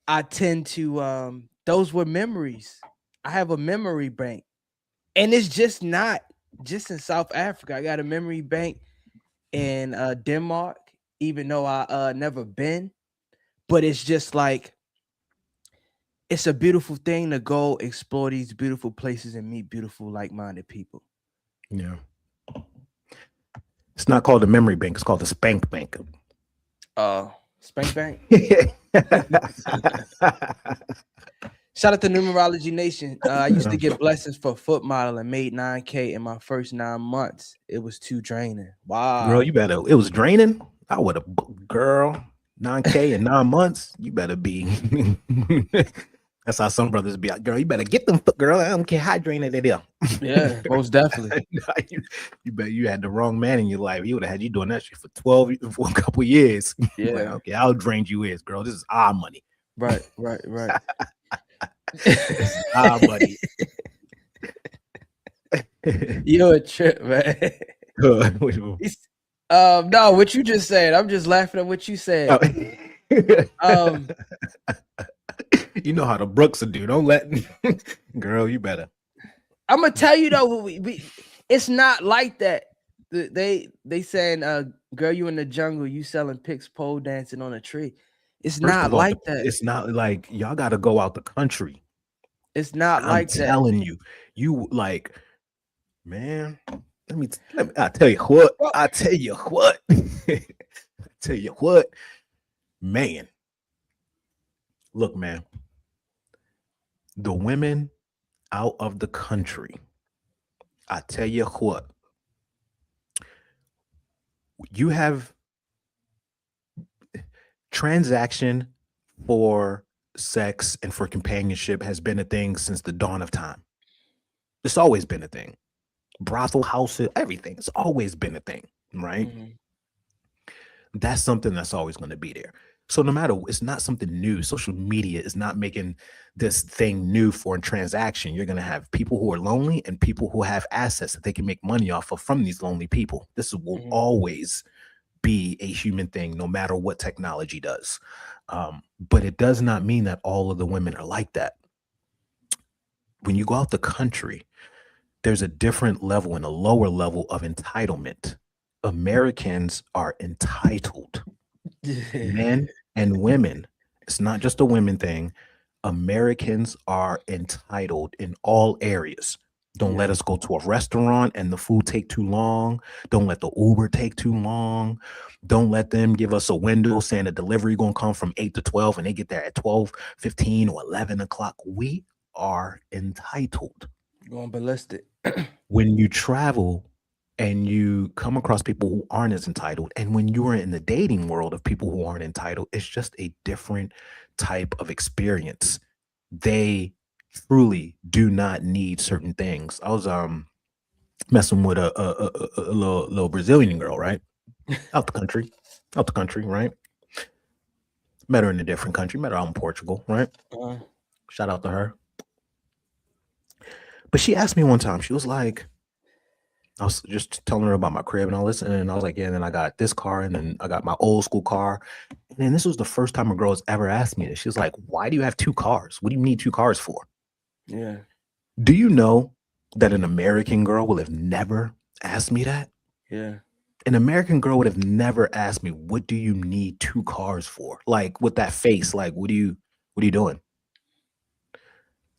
I tend to those were memories. I have a memory bank, and it's just not just in South Africa. I got a memory bank in Denmark, even though I never been, but it's just like, it's a beautiful thing to go explore these beautiful places and meet beautiful, like-minded people. Yeah. It's not called a memory bank. It's called a spank bank. Spank bank. Shout out to Numerology Nation. I used to get blessings for foot model and made $9K in my first 9 months. It was too draining. Wow. Girl, it was draining. I would have, girl, 9K in 9 months. You better be. That's how some brothers be like, girl, you better get them, girl. I don't care how draining it is. Yeah, most definitely. You bet you had the wrong man in your life. He would have had you doing that shit for for a couple of years. Yeah. Like, okay, I'll drain you is, girl. This is our money. Right. Our money. You're a trip, man. No, what you just said. I'm just laughing at what you said. You know how the Brooks will do. Don't let girl, you better. I'm gonna tell you though, it's not like that. They saying, girl, you in the jungle, you selling pics, pole dancing on a tree. It's not like that. It's not like y'all got to go out the country. It's not like that. I'm telling you like, man. I tell you what. I tell you what, man. Look, man. The women out of the country, I tell you what, you have transaction for sex and for companionship has been a thing since the dawn of time. It's always been a thing. Brothel houses, everything. It's always been a thing, right? That's something that's always going to be there. So no matter, it's not something new. Social media is not making this thing new for a transaction. You're going to have people who are lonely and people who have assets that they can make money off of from these lonely people. This will always be a human thing, no matter what technology does. But it does not mean that all of the women are like that. When you go out the country, there's a different level and a lower level of entitlement. Americans are entitled. Men and women. It's not just a women thing. Americans are entitled in all areas. Don't let us go to a restaurant and the food take too long. Don't let the Uber take too long. Don't let them give us a window saying the delivery going to come from 8 to 12 and they get there at 12:15 or 11 o'clock. We are entitled. Going ballistic. When you travel and you come across people who aren't as entitled, and when you are in the dating world of people who aren't entitled, it's just a different type of experience. They truly do not need certain things. I was messing with a little Brazilian girl, right? Out the country, right? Met her in a different country, met her out in Portugal, right? Shout out to her. But she asked me one time, she was like, I was just telling her about my crib and all this, and I was like, yeah, and then I got this car, and then I got my old school car. And then this was the first time a girl has ever asked me this. She was like, why do you have 2 cars? What do you need 2 cars for? Yeah. Do you know that an American girl will have never asked me that? Yeah. An American girl would have never asked me, what do you need 2 cars for? Like with that face, like, what are you doing?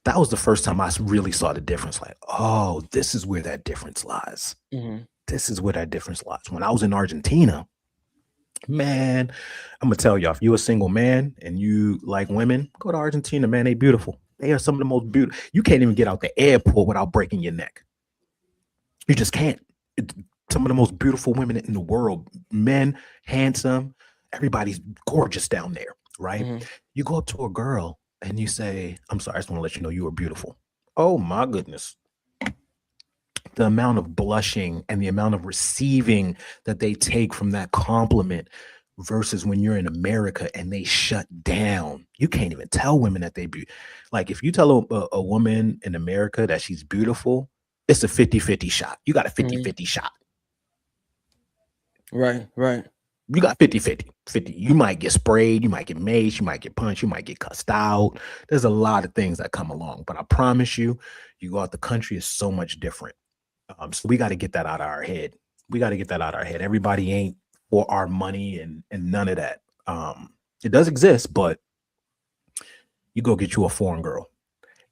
That was the first time I really saw the difference. Like, oh, this is where that difference lies. This is where that difference lies. When I was in Argentina, man, I'm gonna tell y'all, if you're a single man and you like women, go to Argentina, man. They beautiful. They are some of the most beautiful. You can't even get out the airport without breaking your neck. You just can't. Some of the most beautiful women in the world, men, handsome, everybody's gorgeous down there, right? You go up to a girl and you say, I'm sorry, I just want to let you know you are beautiful. Oh my goodness. The amount of blushing and the amount of receiving that they take from that compliment versus when you're in America and they shut down. You can't even tell women that they be like, if you tell a woman in America that she's beautiful, it's a 50-50 shot. You got a 50-50 shot. Right. You got 50-50. You might get sprayed, you might get maced, you might get punched, you might get cussed out. There's a lot of things that come along. But I promise you, you go out the country is so much different. So we got to get that out of our head. Everybody ain't for our money and none of that. It does exist, but you go get you a foreign girl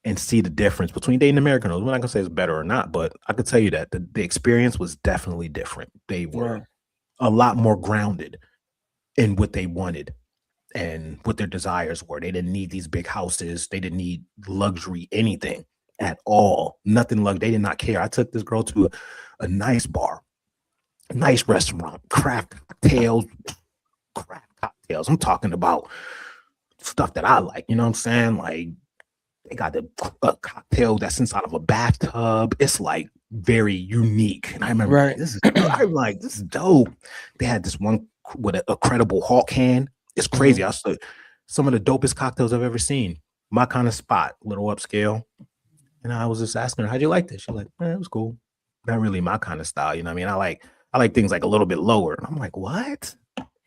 and see the difference between dating American girls. We're not gonna say it's better or not, but I could tell you that the experience was definitely different. They were a lot more grounded in what they wanted and what their desires were. They didn't need these big houses. They didn't need luxury, anything at all. Nothing they did not care. I took this girl to a nice bar, a nice restaurant, craft cocktails. I'm talking about stuff that I like. You know what I'm saying? Like they got the cocktail that's inside of a bathtub. It's like very unique. And I remember I'm like, this is dope. They had this one with a Credible Hawk hand. It's crazy. I saw some of the dopest cocktails I've ever seen. My kind of spot, little upscale. And I was just asking her, how'd you like this? She's like, it was cool. Not really my kind of style. You know what I mean? I like things like a little bit lower. And I'm like, what?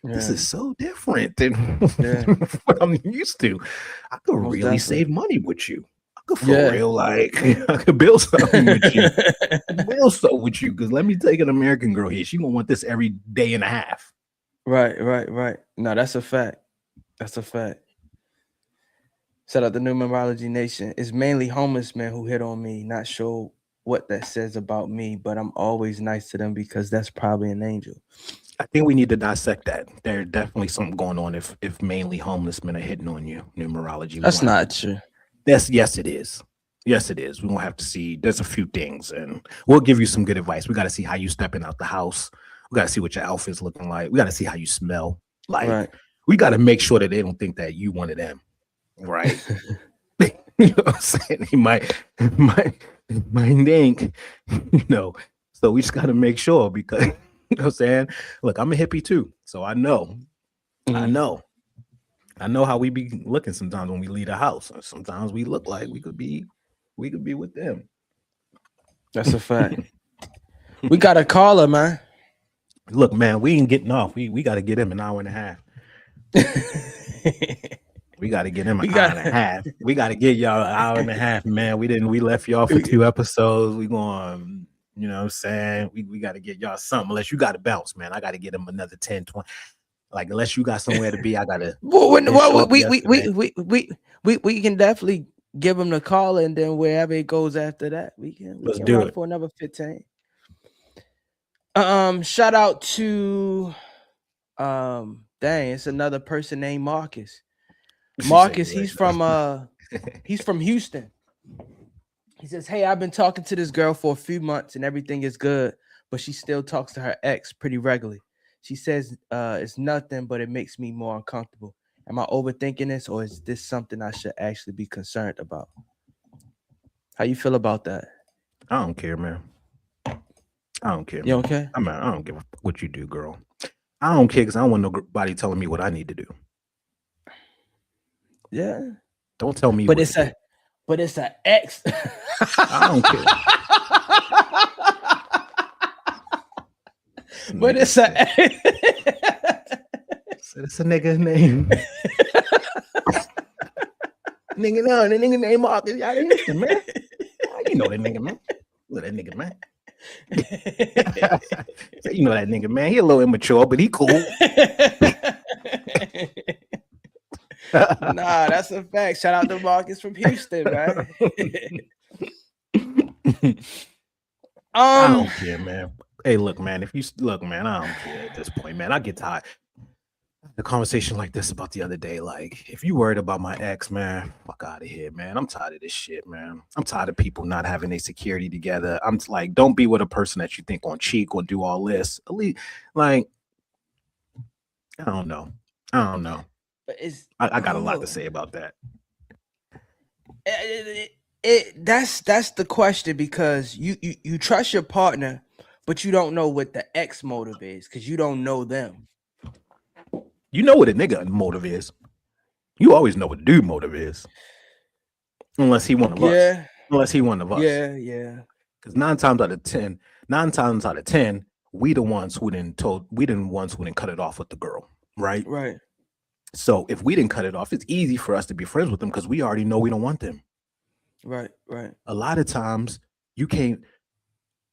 This is so different than what I'm used to. I could really save money with you. I could for real, like I could build something with you. Because let me take an American girl here. She gonna want this every day and a half. Right. No, that's a fact. Shout out to New Numerology Nation. It's mainly homeless men who hit on me. Not sure what that says about me, but I'm always nice to them because that's probably an angel. I think we need to dissect that. There's definitely something going on if mainly homeless men are hitting on you. Numerology. That's not true. Yes, it is. Yes, it is. We won't have to see. There's a few things, and we'll give you some good advice. We got to see how you stepping out the house. We got to see what your outfit's looking like. We got to see how you smell. Like we got to make sure that they don't think that you one of them. Right. You know what I'm saying? He might think, so we just got to make sure because, you know what I'm saying? Look, I'm a hippie too. So I know how we be looking sometimes when we leave the house. Sometimes we look like we could be with them. That's a fact. We got a caller, man. Look, man, we ain't getting off. We got to get him an hour and a half. We got to get him an hour and a half. We got to get y'all an hour and a half, man. We left y'all for 2 episodes. We going, you know what I'm saying? We got to get y'all something. Unless you got to bounce, man. I got to get him another 10, 20. Like, unless you got somewhere to be, I got to. Well, we can definitely give him the call, and then wherever it goes after that, we can do run it for another 15. Shout out to dang, it's another person named Marcus. Marcus, he's from Houston. He says, "Hey, I've been talking to this girl for a few months and everything is good, but she still talks to her ex pretty regularly. She says it's nothing, but it makes me more uncomfortable. Am I overthinking this, or is this something I should actually be concerned about?" How you feel about that? I don't care, man. I don't care. You don't care? I don't give a fuck what you do, girl. I don't care because I don't want nobody telling me what I need to do. Yeah. Don't tell me. But it's an ex. I don't care. But it's a it's a nigga name. Nigga, no, the nigga name Marcus. Y'all nigga, man. You know that nigga, man. You know that nigga, man. You know that nigga, man. He a little immature, but he cool. Nah, that's a fact. Shout out to Marcus from Houston, man. I don't care, man. Hey, look, man. If you look, man, I don't care at this point, man. I get tired. The conversation like this about the other day, like, if you worried about my ex, man, fuck out of here, man. I'm tired of this shit, man. I'm tired of people not having their security together. I'm like, don't be with a person that you think on cheat or do all this. At least, like, I don't know. But I got a lot to say about that. That's the question, because you trust your partner, but you don't know what the ex motive is because you don't know them. You know what a nigga motive is. You always know what a dude motive is. Unless he one of us. Unless he one of us. Yeah. Because 9 times out of 10, we the ones who didn't cut it off with the girl. Right? Right. So if we didn't cut it off, it's easy for us to be friends with them because we already know we don't want them. Right. A lot of times you can't.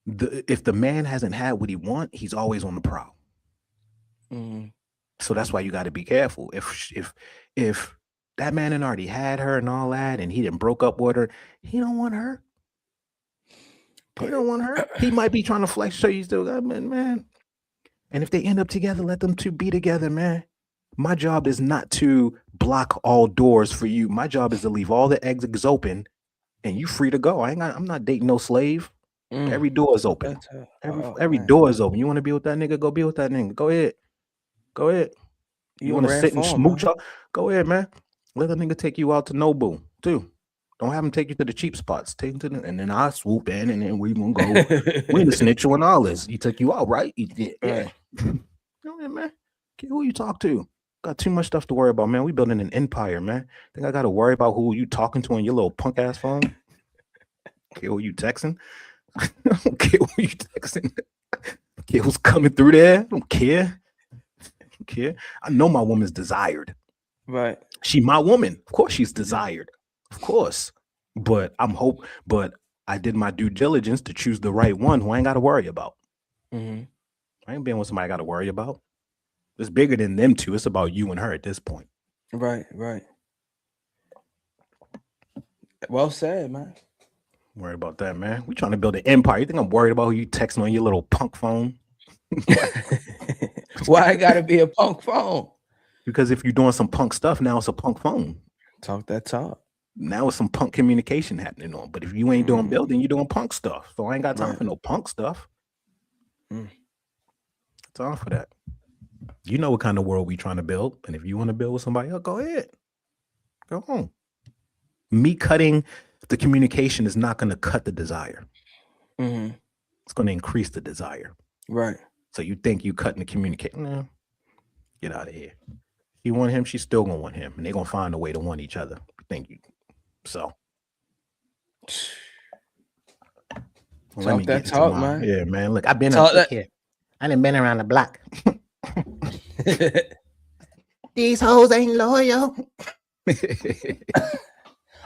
If the man hasn't had what he want, he's always on the prowl. Mm-hmm. So that's why you got to be careful. If that man had already had her and all that, and he didn't broke up with her, he don't want her. He don't want her. He might be trying to flex, show you still got man. And if they end up together, let them two be together, man. My job is not to block all doors for you. My job is to leave all the exits open, and you free to go. I'm not dating no slave. Every door is open. Every door is open. You want to be with that nigga? Go be with that nigga. Go ahead. You want to sit and smooch up? Go ahead, man. Let the nigga take you out to Nobu too. Don't have him take you to the cheap spots. Take him to and then I swoop in, and then we gonna go. We in the snitch and all this. He took you out, right? He did. Yeah. Go ahead, man. Who you talk to? Got too much stuff to worry about, man. We building an empire, man. Think I got to worry about who you talking to on your little punk ass phone? Okay, who you texting? I don't care who you texting. I don't care who's coming through there. I don't care. I know my woman's desired. Right. She my woman. Of course she's desired. Of course. But I did my due diligence to choose the right one who I ain't got to worry about. Mm-hmm. I ain't being with somebody I got to worry about. It's bigger than them two. It's about you and her at this point. Right. Well said, man. Worry about that, man. We trying to build an empire. You think I'm worried about who you texting on your little punk phone? Why I gotta be a punk phone? Because if you're doing some punk stuff, now it's a punk phone. Talk that talk. Now it's some punk communication happening on. But if you ain't doing building, you're doing punk stuff. So I ain't got time for no punk stuff. Time for that. You know what kind of world we trying to build. And if you want to build with somebody else, go ahead. Go home. Me cutting the communication is not going to cut the desire. Mm-hmm. It's going to increase the desire. Right. So you think you cutting the communication? No. Get out of here. You want him, she's still going to want him. And they're going to find a way to want each other. Thank you. So. Talk that talk, man. Yeah, man. Look, I've been here. I done been around the block. These hoes ain't loyal.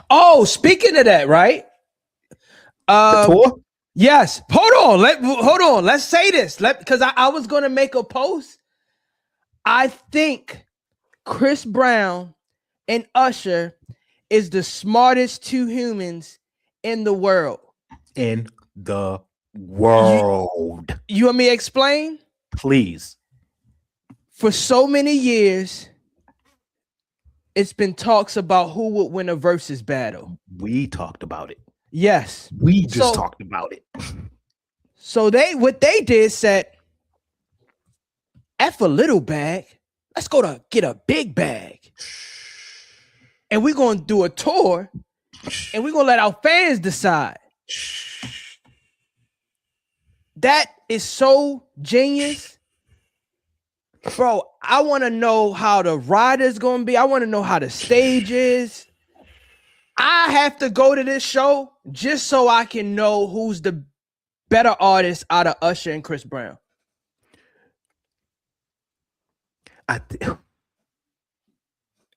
Oh, speaking of that, right? Yes. Hold on. Let's say this. Because I was gonna make a post. I think Chris Brown and Usher is the smartest two humans in the world. In the world. You want me to explain? Please. For so many years, it's been talks about who would win a versus battle. We talked about it. Yes. We just talked about it. So what they did said, F a little bag. Let's go to get a big bag. And we're going to do a tour and we're going to let our fans decide. That is so genius. Bro, I want to know how the rider's going to be. I want to know how the stage is. I have to go to this show just so I can know who's the better artist out of Usher and Chris Brown.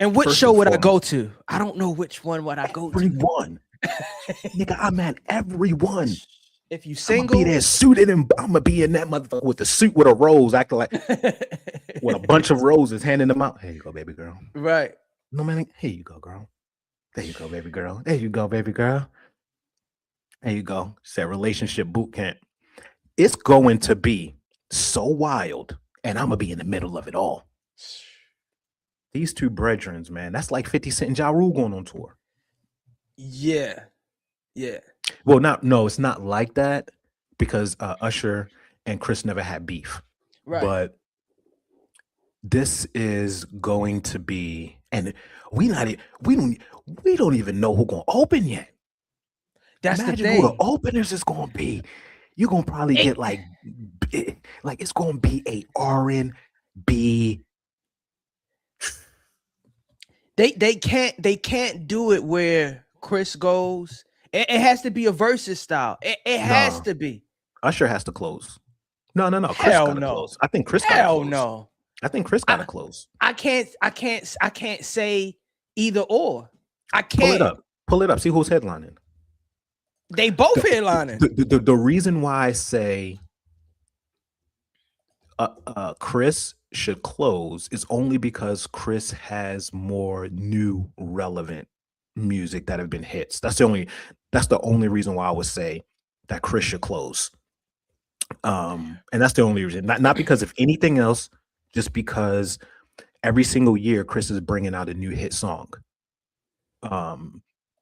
And which show would I go to? I don't know which one would I go to. Everyone. Nigga, I'm at everyone. If you single, I'm be there suited and I'm gonna be in that motherfucker with the suit with a rose, acting like with a bunch of roses, handing them out. Here you go, baby girl. Right. No man, here you go, girl. There you go, baby girl. There you go, baby girl. There you go. Said relationship boot camp. It's going to be so wild, and I'm gonna be in the middle of it all. These two brethrens, man, that's like 50 Cent and Ja Rule going on tour. Yeah. Yeah. Well, no, it's not like that because Usher and Chris never had beef. Right. But this is going to be, and we don't even know who's gonna open yet. That's Imagine the thing. who the openers is gonna be. You're gonna probably get like it's gonna be a R&B. They can't do it where Chris goes. It has to be a versus style. It has to be. Usher has to close. No. Chris Hell gotta no. close. I think Chris gotta Hell close. no. I think Chris gotta close. I can't say either or. I can't. Pull it up. See who's headlining. They both headlining. The reason why I say Chris should close is only because Chris has more new relevant music that have been hits. That's the only reason why I would say that Chris should close. And that's the only reason. Not because of anything else, just because every single year Chris is bringing out a new hit song.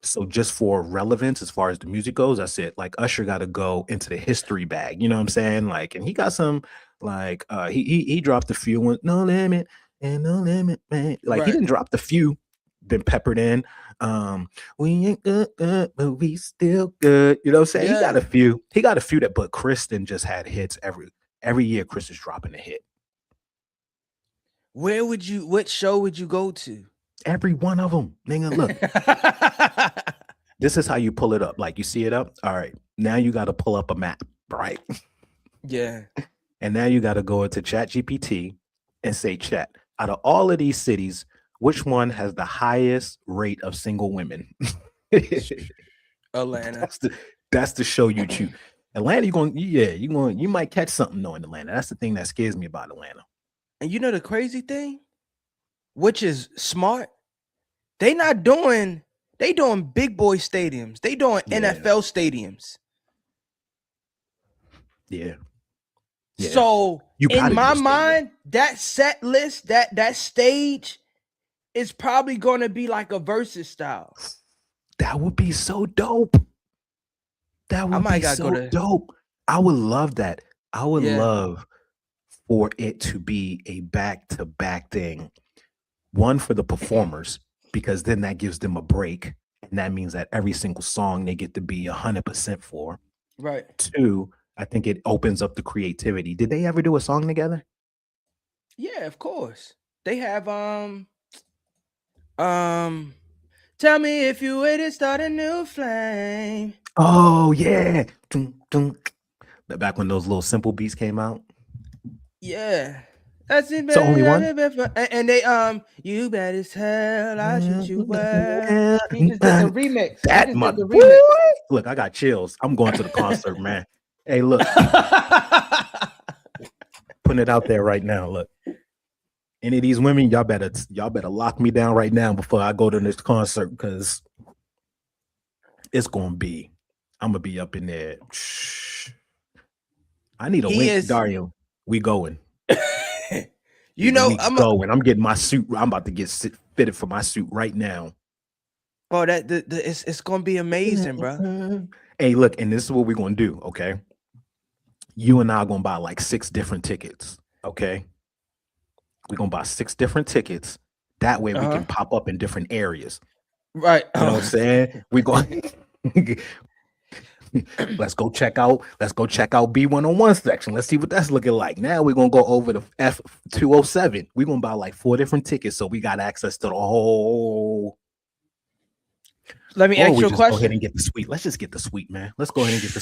So just for relevance as far as the music goes, that's it. Like Usher got to go into the history bag. You know what I'm saying? Like, and he got some like he dropped a few ones, No Limit and No Limit, man. Like Right. he didn't drop the few, been peppered in. We ain't good, but we still good. You know what I'm saying? Yeah. He got a few that, but Kristen just had hits every year. Chris is dropping a hit. What show would you go to? Every one of them. Nigga, look. This is how you pull it up. Like you see it up. All right. Now you got to pull up a map, right? Yeah. And now you got to go into ChatGPT and say, chat, out of all of these cities, which one has the highest rate of single women? Atlanta. That's the show you choose. Atlanta, you might catch something knowing Atlanta. That's the thing that scares me about Atlanta. And you know the crazy thing, which is smart, they doing big boy stadiums. They doing NFL stadiums. Yeah. So You gotta in do my a stadium. mind, that set list, that stage is probably gonna be like a versus style. That would be so dope. That would be so dope. I would love that. I would love for it to be a back-to-back thing. One for the performers, because then that gives them a break. And that means that every single song they get to be 100% for. Right. Two, I think it opens up the creativity. Did they ever do a song together? Yeah, of course. They have tell me if you wait to start a new flame. Oh yeah. Dun, dun. Back when those little simple beats came out. Yeah. That's it. It's the only one? And they you bad as hell. I shoot you well. He just did the remix. That He just did the mother. remix. Look, I got chills. I'm going to the concert, man. Hey, look. Putting it out there right now. Look. Any of these women, y'all better lock me down right now before I go to this concert, because It's gonna be. I'm gonna be up in there. I need a He link, is- Dario. We going. You know, we going. I'm getting my suit. I'm about to get fitted for my suit right now. Oh, it's gonna be amazing, bro. Hey, look, and this is what we're gonna do. Okay, you and I are gonna buy like 6 different tickets. Okay, we're gonna buy 6 different tickets. That way we can pop up in different areas. Right. You know what I'm saying? We going. Let's go check out B101 section. Let's see what that's looking like. Now we're gonna go over the F207. We're gonna buy like 4 different tickets, so we got access to the whole. Let me ask you a Go question. ahead and get the suite. Let's just get the suite, man. Let's go ahead and get the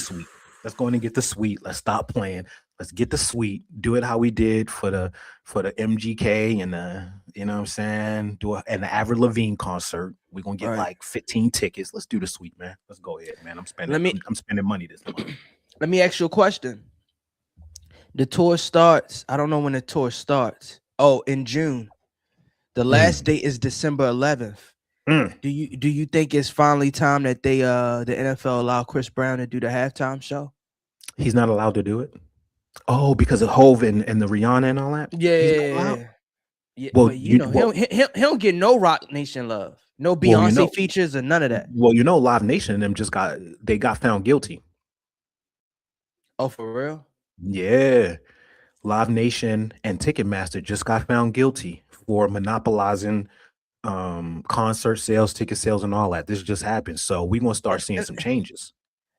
suite. Let's stop playing. Let's get the suite. Do it how we did for the MGK and the, you know what I'm saying? And the Avril Lavigne concert. We're gonna get like 15 tickets. Let's do the suite, man. Let's go ahead, man. I'm spending money this month. Let me ask you a question. The tour starts. I don't know when the tour starts. Oh, in June. The last date is December 11th. Do you think it's finally time that the NFL allow Chris Brown to do the halftime show? He's not allowed to do it. Oh, because of Hove and the Rihanna and all that. Yeah. Well, but you know, he don't get no Rock Nation love, no Beyonce features or none of that. Well, you know, Live Nation and them got found guilty. Oh, for real? Yeah, Live Nation and Ticketmaster just got found guilty for monopolizing concert sales, ticket sales, and all that. This just happened, so we're gonna start seeing some changes.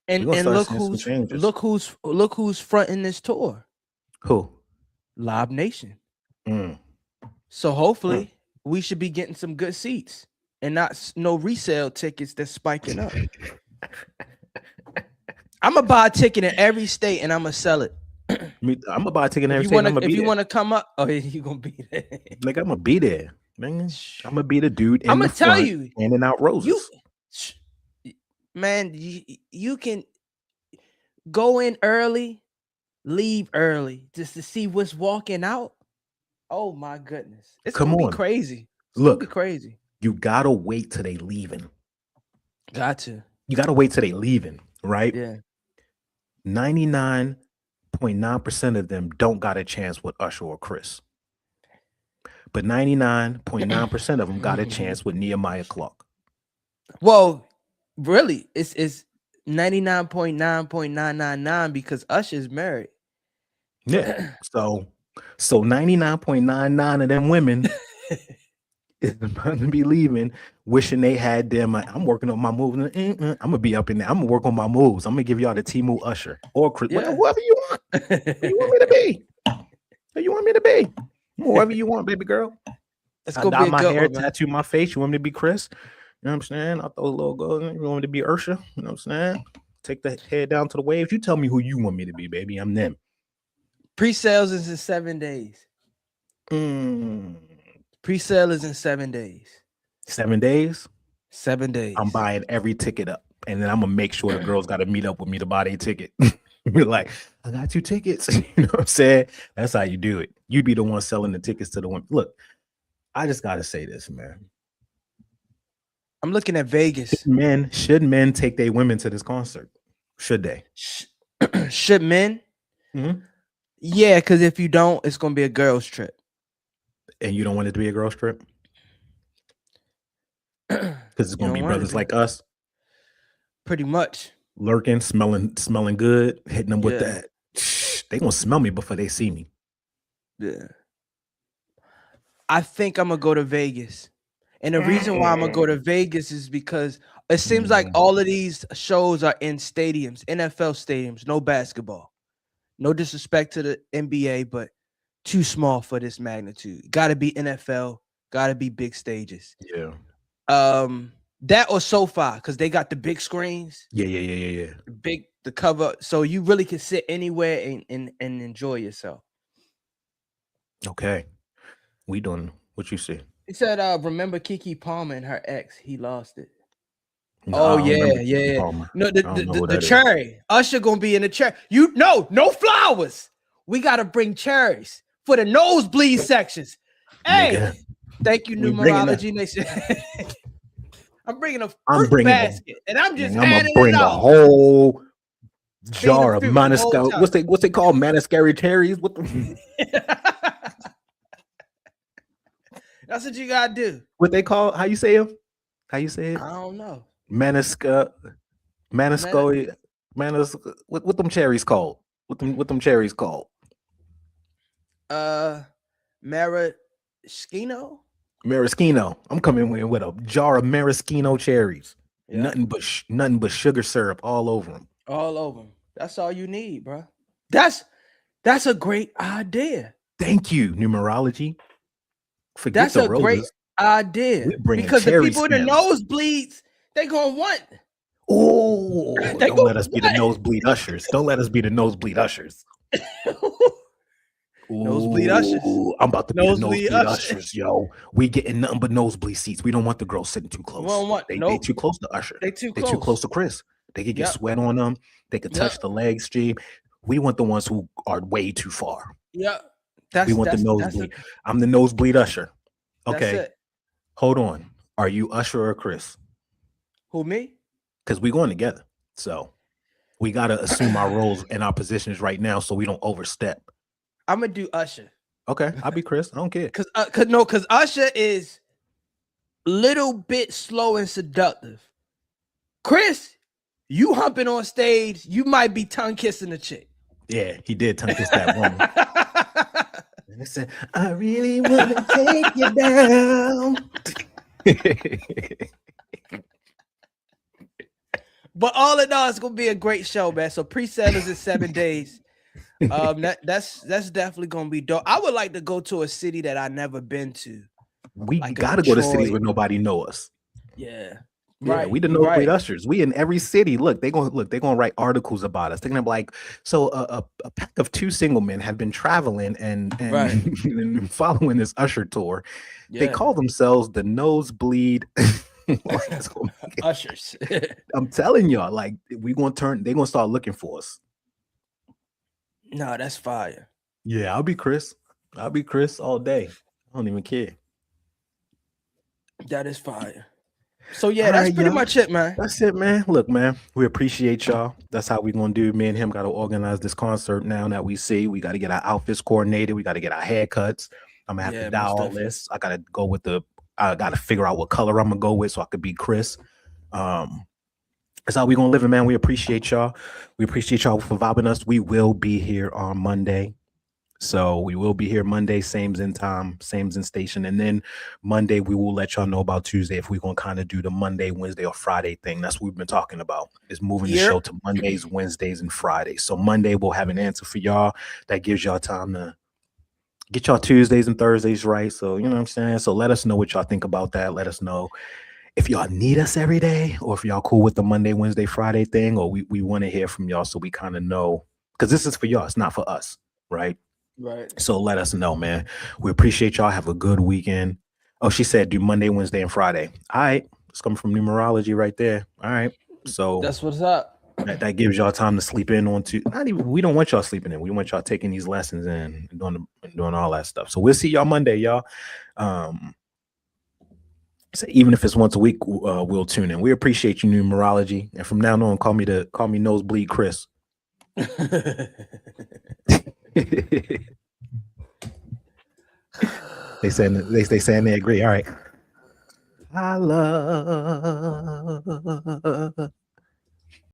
And look who's fronting this tour. Who? Live Nation. So hopefully we should be getting some good seats and not no resale tickets that's spiking up. I'm gonna buy a ticket in every state and I'm gonna sell it. I'm gonna buy a ticket in every state. If you want to come up, oh yeah, you gonna be there. Like I'm gonna be there, man. I'm gonna be the dude. I'm gonna tell you, handing out roses. You can go in early, leave early, just to see what's walking out. Oh my goodness, it's gonna be crazy. Look, crazy. You gotta wait till they leaving. You gotta wait till they leaving, right? Yeah. 99.9% of them don't got a chance with Usher or Chris. But 99.9% of them got a chance with Nehemiah Clark. Well, really, it's 99.9.999 because Usher's married. Yeah. So 99.99 of them women is about to be leaving, wishing they had them. I'm working on my moves. I'm gonna be up in there. I'm gonna work on my moves. I'm gonna give y'all the Temu Usher or Chris, whoever you want. Who you want me to be? Who you want me to be? Whoever you want, baby girl. Let's I go dye be my hair, one, tattoo my face. You want me to be Chris? You know what I'm saying? I'll throw a little gold in. You want me to be Ursha? You know what I'm saying? Take the head down to the waves. You tell me who you want me to be, baby. I'm them. Pre-sales is in 7 days. Pre-sale is in 7 days. 7 days? 7 days. I'm buying every ticket up. And then I'm going to make sure the girls got to meet up with me to buy their ticket. Be like, I got 2 tickets. You know what I'm saying? That's how you do it. You be the one selling the tickets to the one. Look, I just got to say this, man. I'm looking at Vegas. Should men take their women to this concert? Should they? Should men? Mm-hmm. Yeah, because if you don't, it's going to be a girls' trip. And you don't want it to be a girls' trip? Because it's going to be brothers like us. Pretty much. Lurking, smelling good, hitting them with that. They going to smell me before they see me. Yeah. I think I'm going to go to Vegas. And the reason why I'm going to go to Vegas is because it seems like all of these shows are in stadiums, NFL stadiums, no basketball. No disrespect to the NBA, but too small for this magnitude. Got to be NFL, got to be big stages. Yeah. That or SoFi, because they got the big screens. Yeah. The cover, so you really can sit anywhere and enjoy yourself. Okay. We doing what you see. He said, remember Keke Palmer and her ex, he lost it. No, yeah. No, the cherry. Usher gonna be in the cherry. No flowers. We gotta bring cherries for the nosebleed sections. Hey, thank you, Numerology Nation. I'm bringing a I'm fruit bringing basket, and I'm just I'm gonna handing bring it a out. whole jar of fruit the whole Manasco. time. What's they called? Manascari cherries. What the That's what you gotta do. what they call? How you say them? How you say it? I don't know. Manasco. What them cherries called? What them cherries called? Maraschino. Maraschino. I'm coming in with a jar of maraschino cherries. Yeah. Nothing but sugar syrup all over them. All over them. That's all you need, bro. That's a great idea. Thank you, numerology. Forget That's the a roses. great idea. We're bringing Because the cherry people in the smells. nosebleeds, they gonna want. Oh, They don't go let us be the what? nosebleed ushers. Don't let us be the nosebleed ushers. Nosebleed ushers. Ooh, I'm about to be the Nosebleed nosebleed ushers. ushers, yo. We getting nothing but nosebleed seats. We don't want the girls sitting too close. We don't want- they nope. too close to Usher. They too They too close to Chris. They could get Yep. sweat on them. They could touch Yep. the leg stream. We want the ones who are way too far. Yeah. We want the nosebleed. I'm the nosebleed usher. Okay, That's it. hold on. Are you Usher or Chris? Who, me? Because we're going together. So we got to assume our roles and our positions right now so we don't overstep. I'm gonna do Usher. Okay, I'll be Chris. I don't care. Cause Usher is little bit slow and seductive. Chris, you humping on stage, you might be tongue kissing a chick. Yeah, he did tongue kiss that woman. And he said, I really want to take you down. But all in all, it's gonna be a great show, man. So pre-sale is in 7 days. That's definitely gonna be dope. I would like to go to a city that I've never been to. We Like got to go to cities Detroit. where nobody know us. Yeah. Yeah, Right. we the nosebleed right. ushers. We in every city. They're gonna write articles about us. They're gonna be like, so a pack of 2 single men have been traveling and Right. and following this Usher tour. They Yeah. call themselves the nosebleed Ushers. I'm telling y'all, like they're gonna start looking for us. No, that's fire. Yeah, I'll be Chris. I'll be Chris all day. I don't even care. That is fire. So yeah, All that's right, pretty y'all. much it, man. That's it, man. Look, man, we appreciate y'all. That's how we gonna do. Me and him got to organize this concert now that we see. We got to get our outfits coordinated. We got to get our haircuts. I'm gonna have Yeah, to dial most all definitely. this. I gotta figure out what color I'm gonna go with so I could be Chris. That's how we gonna live it, man. We appreciate y'all. We appreciate y'all for vibing us. We will be here on Monday. So we will be here Monday, same's in time, same's in station. And then Monday, we will let y'all know about Tuesday if we're going to kind of do the Monday, Wednesday, or Friday thing. That's what we've been talking about, is moving the Yep. show to Mondays, Wednesdays, and Fridays. So Monday, we'll have an answer for y'all that gives y'all time to get y'all Tuesdays and Thursdays right. So, you know what I'm saying? So let us know what y'all think about that. Let us know if y'all need us every day or if y'all cool with the Monday, Wednesday, Friday thing, or we want to hear from y'all so we kind of know, because this is for y'all. It's not for us, right? Right. So let us know, man. We appreciate y'all. Have a good weekend. Oh, she said do Monday, Wednesday, and Friday. All right. It's coming from numerology right there. All right. So That's what's up. that gives y'all time to sleep in on to we don't want y'all sleeping in. We want y'all taking these lessons in and doing all that stuff. So we'll see y'all Monday, y'all. So even if it's once a week, we'll tune in. We appreciate you, numerology. And from now on, call me Nosebleed Chris. They saying they agree. All right. I love